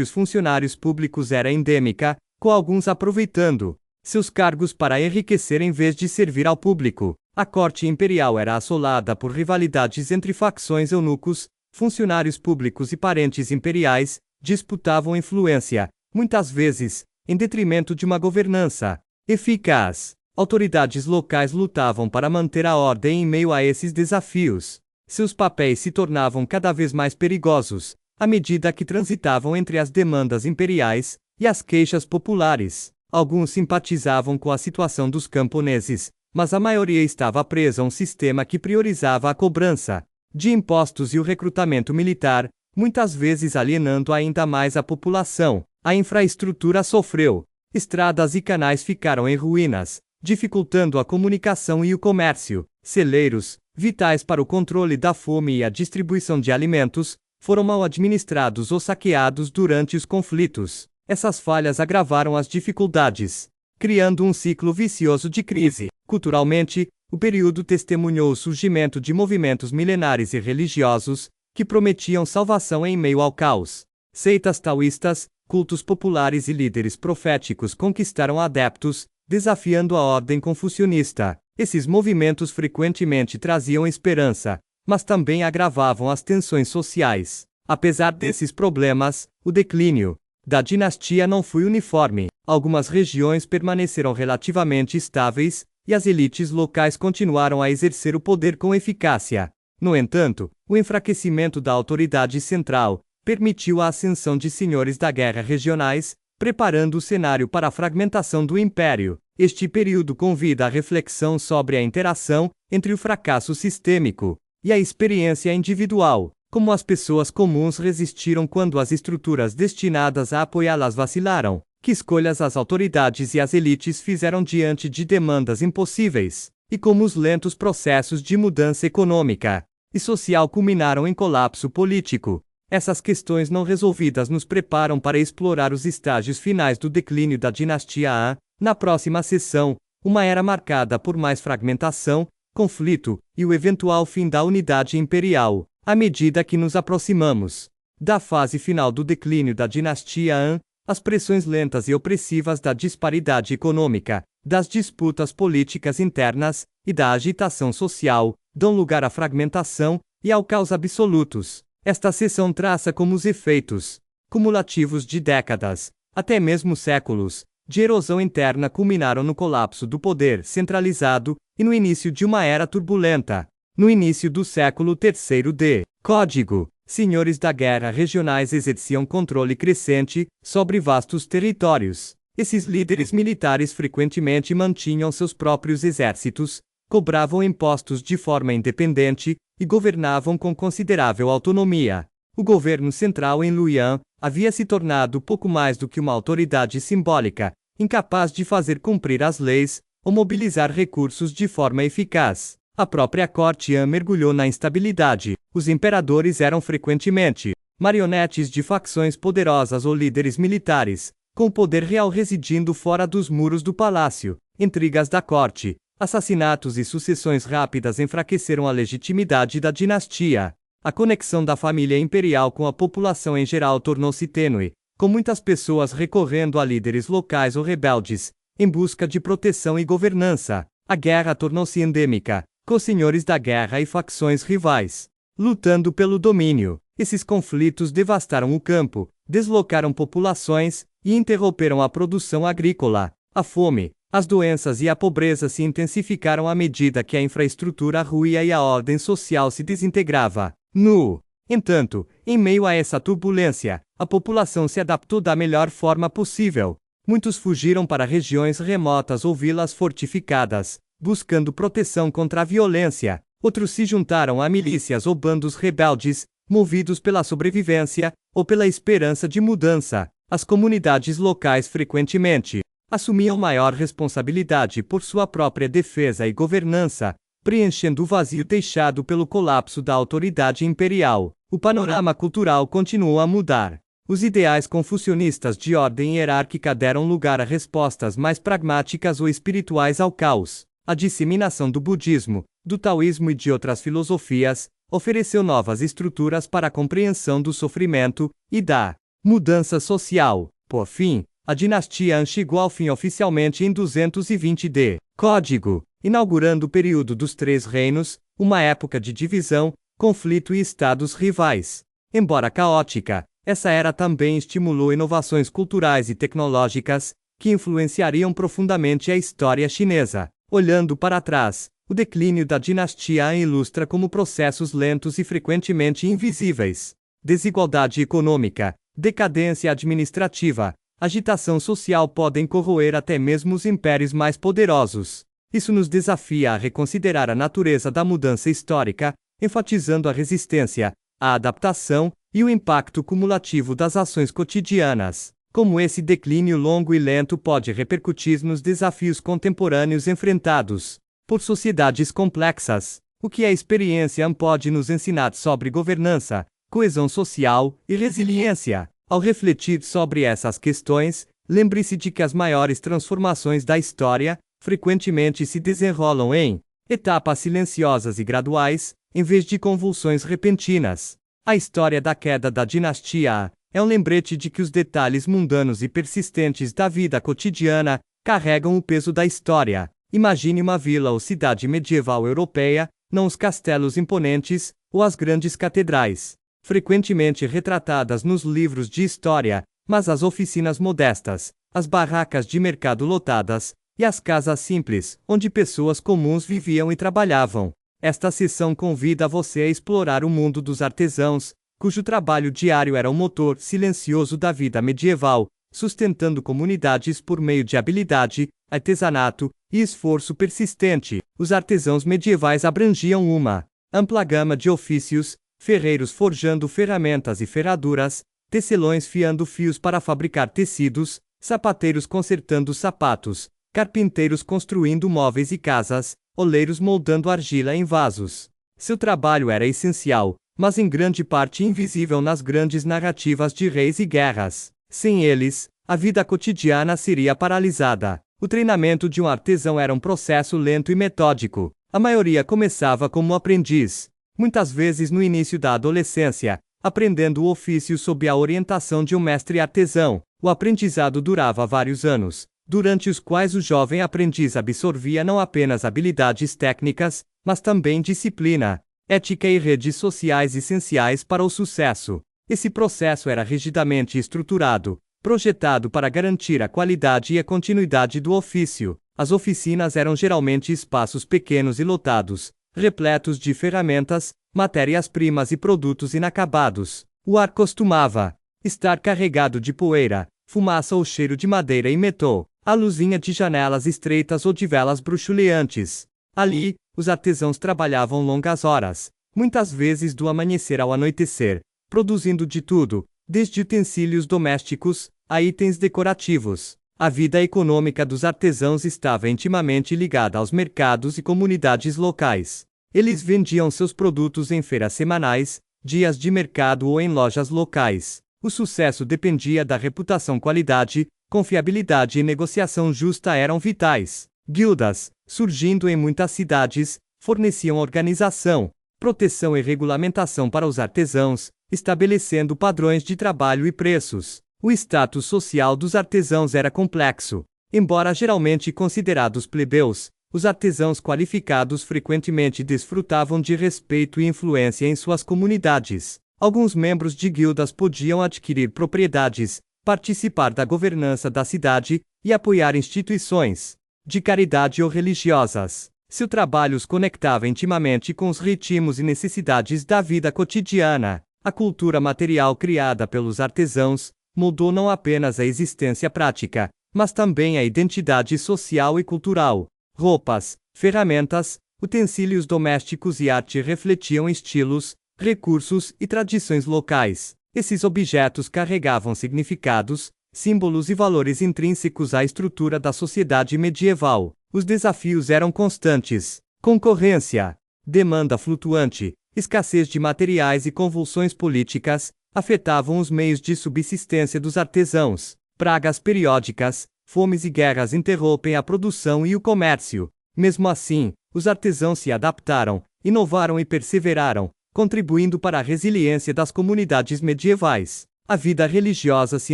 os funcionários públicos era endêmica, com alguns aproveitando seus cargos para enriquecer em vez de servir ao público. A corte imperial era assolada por rivalidades entre facções eunucos, funcionários públicos e parentes imperiais disputavam influência, muitas vezes, em detrimento de uma governança eficaz. Autoridades locais lutavam para manter a ordem em meio a esses desafios. Seus papéis se tornavam cada vez mais perigosos, à medida que transitavam entre as demandas imperiais e as queixas populares. Alguns simpatizavam com a situação dos camponeses, mas a maioria estava presa a um sistema que priorizava a cobrança de impostos e o recrutamento militar, muitas vezes alienando ainda mais a população. A infraestrutura sofreu. Estradas e canais ficaram em ruínas, dificultando a comunicação e o comércio. Celeiros, vitais para o controle da fome e a distribuição de alimentos, foram mal administrados ou saqueados durante os conflitos. Essas falhas agravaram as dificuldades, criando um ciclo vicioso de crise. Culturalmente, o período testemunhou o surgimento de movimentos milenares e religiosos, que prometiam salvação em meio ao caos. Seitas taoístas, cultos populares e líderes proféticos conquistaram adeptos, desafiando a ordem confucionista. Esses movimentos frequentemente traziam esperança, mas também agravavam as tensões sociais. Apesar desses problemas, o declínio da dinastia não foi uniforme. Algumas regiões permaneceram relativamente estáveis, e as elites locais continuaram a exercer o poder com eficácia. No entanto, o enfraquecimento da autoridade central permitiu a ascensão de senhores da guerra regionais, preparando o cenário para a fragmentação do império. Este período convida à reflexão sobre a interação entre o fracasso sistêmico e a experiência individual. Como as pessoas comuns resistiram quando as estruturas destinadas a apoiá-las vacilaram? Que escolhas as autoridades e as elites fizeram diante de demandas impossíveis? E como os lentos processos de mudança econômica e social culminaram em colapso político? Essas questões não resolvidas nos preparam para explorar os estágios finais do declínio da dinastia Han. Na próxima sessão, uma era marcada por mais fragmentação, conflito e o eventual fim da unidade imperial. À medida que nos aproximamos da fase final do declínio da dinastia Han, as pressões lentas e opressivas da disparidade econômica, das disputas políticas internas e da agitação social dão lugar à fragmentação e ao caos absolutos. Esta seção traça como os efeitos cumulativos de décadas, até mesmo séculos, de erosão interna culminaram no colapso do poder centralizado e no início de uma era turbulenta. No início do século III d. Código, senhores da guerra regionais exerciam controle crescente sobre vastos territórios. Esses líderes militares frequentemente mantinham seus próprios exércitos, cobravam impostos de forma independente e governavam com considerável autonomia. O governo central em Luoyang havia se tornado pouco mais do que uma autoridade simbólica, incapaz de fazer cumprir as leis ou mobilizar recursos de forma eficaz. A própria corte Han mergulhou na instabilidade. Os imperadores eram frequentemente marionetes de facções poderosas ou líderes militares, com o poder real residindo fora dos muros do palácio. Intrigas da corte, assassinatos e sucessões rápidas enfraqueceram a legitimidade da dinastia. A conexão da família imperial com a população em geral tornou-se tênue, com muitas pessoas recorrendo a líderes locais ou rebeldes, em busca de proteção e governança. A guerra tornou-se endêmica, com senhores da guerra e facções rivais lutando pelo domínio. Esses conflitos devastaram o campo, deslocaram populações e interromperam a produção agrícola. A fome, as doenças e a pobreza se intensificaram à medida que a infraestrutura ruía e a ordem social se desintegrava. No entanto, em meio a essa turbulência, a população se adaptou da melhor forma possível. Muitos fugiram para regiões remotas ou vilas fortificadas, buscando proteção contra a violência. Outros se juntaram a milícias ou bandos rebeldes, movidos pela sobrevivência ou pela esperança de mudança. As comunidades locais frequentemente assumiam maior responsabilidade por sua própria defesa e governança, preenchendo o vazio deixado pelo colapso da autoridade imperial. o panorama cultural continuou a mudar. Os ideais confucionistas de ordem hierárquica deram lugar a respostas mais pragmáticas ou espirituais ao caos. A disseminação do budismo, do taoísmo e de outras filosofias ofereceu novas estruturas para a compreensão do sofrimento e da mudança social. Por fim, a dinastia Han chegou ao fim oficialmente em 220 d. Código, inaugurando o período dos Três Reinos, uma época de divisão, conflito e estados rivais. Embora caótica, essa era também estimulou inovações culturais e tecnológicas que influenciariam profundamente a história chinesa. Olhando para trás, o declínio da dinastia Han ilustra como processos lentos e frequentemente invisíveis. Desigualdade econômica, decadência administrativa, agitação social podem corroer até mesmo os impérios mais poderosos. Isso nos desafia a reconsiderar a natureza da mudança histórica, enfatizando a resistência, a adaptação e o impacto cumulativo das ações cotidianas. Como esse declínio longo e lento pode repercutir nos desafios contemporâneos enfrentados por sociedades complexas. O que a experiência Han pode nos ensinar sobre governança, coesão social e resiliência? Ao refletir sobre essas questões, lembre-se de que as maiores transformações da história frequentemente se desenrolam em etapas silenciosas e graduais, em vez de convulsões repentinas. A história da queda da dinastia Han é um lembrete de que os detalhes mundanos e persistentes da vida cotidiana carregam o peso da história. Imagine uma vila ou cidade medieval europeia, não os castelos imponentes ou as grandes catedrais, frequentemente retratadas nos livros de história, mas as oficinas modestas, as barracas de mercado lotadas e as casas simples, onde pessoas comuns viviam e trabalhavam. Esta sessão convida você a explorar o mundo dos artesãos, cujo trabalho diário era o motor silencioso da vida medieval, sustentando comunidades por meio de habilidade, artesanato e esforço persistente. Os artesãos medievais abrangiam uma ampla gama de ofícios: ferreiros forjando ferramentas e ferraduras, tecelões fiando fios para fabricar tecidos, sapateiros consertando sapatos, carpinteiros construindo móveis e casas, oleiros moldando argila em vasos. Seu trabalho era essencial, mas em grande parte invisível nas grandes narrativas de reis e guerras. Sem eles, a vida cotidiana seria paralisada. O treinamento de um artesão era um processo lento e metódico. A maioria começava como aprendiz, muitas vezes no início da adolescência, aprendendo o ofício sob a orientação de um mestre artesão. O aprendizado durava vários anos, durante os quais o jovem aprendiz absorvia não apenas habilidades técnicas, mas também disciplina, ética e redes sociais essenciais para o sucesso. Esse processo era rigidamente estruturado, projetado para garantir a qualidade e a continuidade do ofício. As oficinas eram geralmente espaços pequenos e lotados, repletos de ferramentas, matérias-primas e produtos inacabados. O ar costumava estar carregado de poeira, fumaça ou cheiro de madeira e metal. A luzinha de janelas estreitas ou de velas bruxuleantes. Ali, os artesãos trabalhavam longas horas, muitas vezes do amanhecer ao anoitecer, produzindo de tudo, desde utensílios domésticos a itens decorativos. A vida econômica dos artesãos estava intimamente ligada aos mercados e comunidades locais. Eles vendiam seus produtos em feiras semanais, dias de mercado ou em lojas locais. O sucesso dependia da reputação, qualidade, confiabilidade e negociação justa eram vitais. Guildas, surgindo em muitas cidades, forneciam organização, proteção e regulamentação para os artesãos, estabelecendo padrões de trabalho e preços. O status social dos artesãos era complexo. Embora geralmente considerados plebeus, os artesãos qualificados frequentemente desfrutavam de respeito e influência em suas comunidades. Alguns membros de guildas podiam adquirir propriedades, participar da governança da cidade e apoiar instituições de caridade ou religiosas. Seu trabalho os conectava intimamente com os ritmos e necessidades da vida cotidiana. A cultura material criada pelos artesãos moldou não apenas a existência prática, mas também a identidade social e cultural. Roupas, ferramentas, utensílios domésticos e arte refletiam estilos, recursos e tradições locais. Esses objetos carregavam significados, símbolos e valores intrínsecos à estrutura da sociedade medieval. Os desafios eram constantes: concorrência, demanda flutuante, escassez de materiais e convulsões políticas afetavam os meios de subsistência dos artesãos. Pragas periódicas, fomes e guerras interrompem a produção e o comércio. Mesmo assim, os artesãos se adaptaram, inovaram e perseveraram, contribuindo para a resiliência das comunidades medievais. A vida religiosa se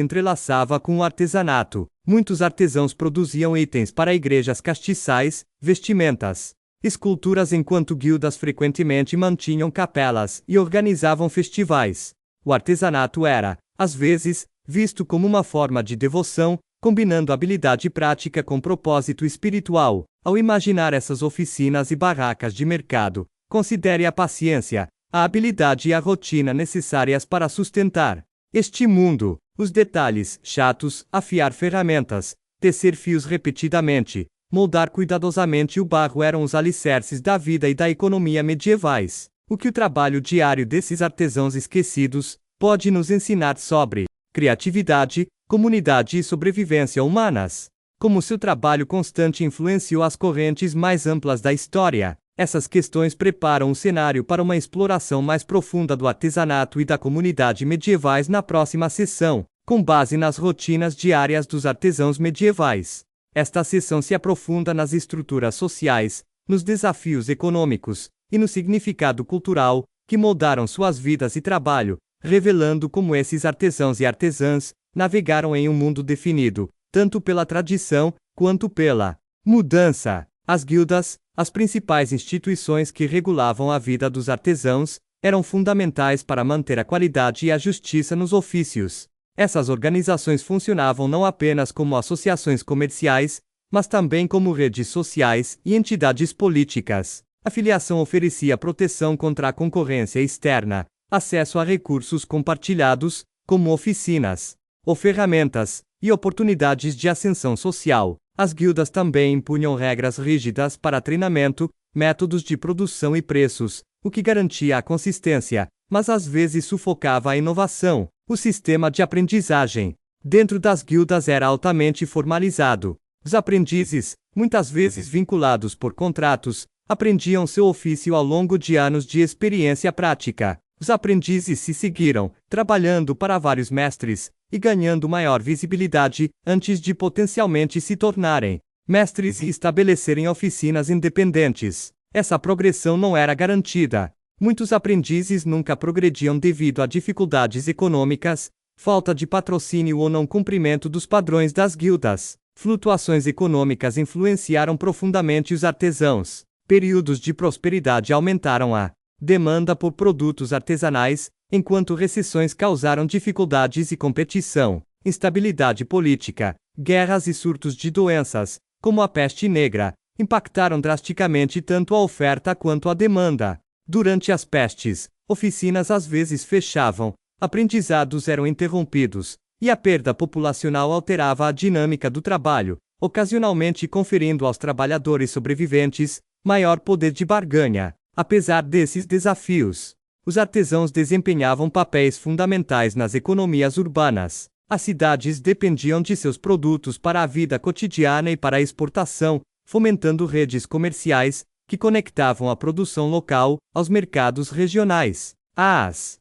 entrelaçava com o artesanato. Muitos artesãos produziam itens para igrejas castiçais, vestimentas, esculturas, enquanto guildas frequentemente mantinham capelas e organizavam festivais. O artesanato era, às vezes, visto como uma forma de devoção, combinando habilidade prática com propósito espiritual. Ao imaginar essas oficinas e barracas de mercado, considere a paciência, a habilidade e a rotina necessárias para sustentar este mundo. Os detalhes chatos, afiar ferramentas, tecer fios repetidamente, moldar cuidadosamente o barro eram os alicerces da vida e da economia medievais. O que o trabalho diário desses artesãos esquecidos pode nos ensinar sobre criatividade, comunidade e sobrevivência humanas? Como seu trabalho constante influenciou as correntes mais amplas da história? Essas questões preparam o cenário para uma exploração mais profunda do artesanato e da comunidade medievais na próxima sessão, com base nas rotinas diárias dos artesãos medievais. Esta sessão se aprofunda nas estruturas sociais, nos desafios econômicos e no significado cultural que moldaram suas vidas e trabalho, revelando como esses artesãos e artesãs navegaram em um mundo definido, tanto pela tradição quanto pela mudança. As guildas, as principais instituições que regulavam a vida dos artesãos, eram fundamentais para manter a qualidade e a justiça nos ofícios. Essas organizações funcionavam não apenas como associações comerciais, mas também como redes sociais e entidades políticas. A filiação oferecia proteção contra a concorrência externa, acesso a recursos compartilhados, como oficinas, ou ferramentas, e oportunidades de ascensão social. As guildas também impunham regras rígidas para treinamento, métodos de produção e preços, o que garantia a consistência, mas às vezes sufocava a inovação. O sistema de aprendizagem dentro das guildas era altamente formalizado. Os aprendizes, muitas vezes vinculados por contratos, aprendiam seu ofício ao longo de anos de experiência prática. Os aprendizes se seguiram, trabalhando para vários mestres, e ganhando maior visibilidade, antes de potencialmente se tornarem mestres e estabelecerem oficinas independentes. Essa progressão não era garantida. Muitos aprendizes nunca progrediam devido a dificuldades econômicas, falta de patrocínio ou não cumprimento dos padrões das guildas. Flutuações econômicas influenciaram profundamente os artesãos. Períodos de prosperidade aumentaram a demanda por produtos artesanais, enquanto recessões causaram dificuldades e competição. Instabilidade política, guerras e surtos de doenças, como a peste negra, impactaram drasticamente tanto a oferta quanto a demanda. Durante as pestes, oficinas às vezes fechavam, aprendizados eram interrompidos, e a perda populacional alterava a dinâmica do trabalho, ocasionalmente conferindo aos trabalhadores sobreviventes maior poder de barganha. Apesar desses desafios, os artesãos desempenhavam papéis fundamentais nas economias urbanas. As cidades dependiam de seus produtos para a vida cotidiana e para a exportação, fomentando redes comerciais que conectavam a produção local aos mercados regionais. As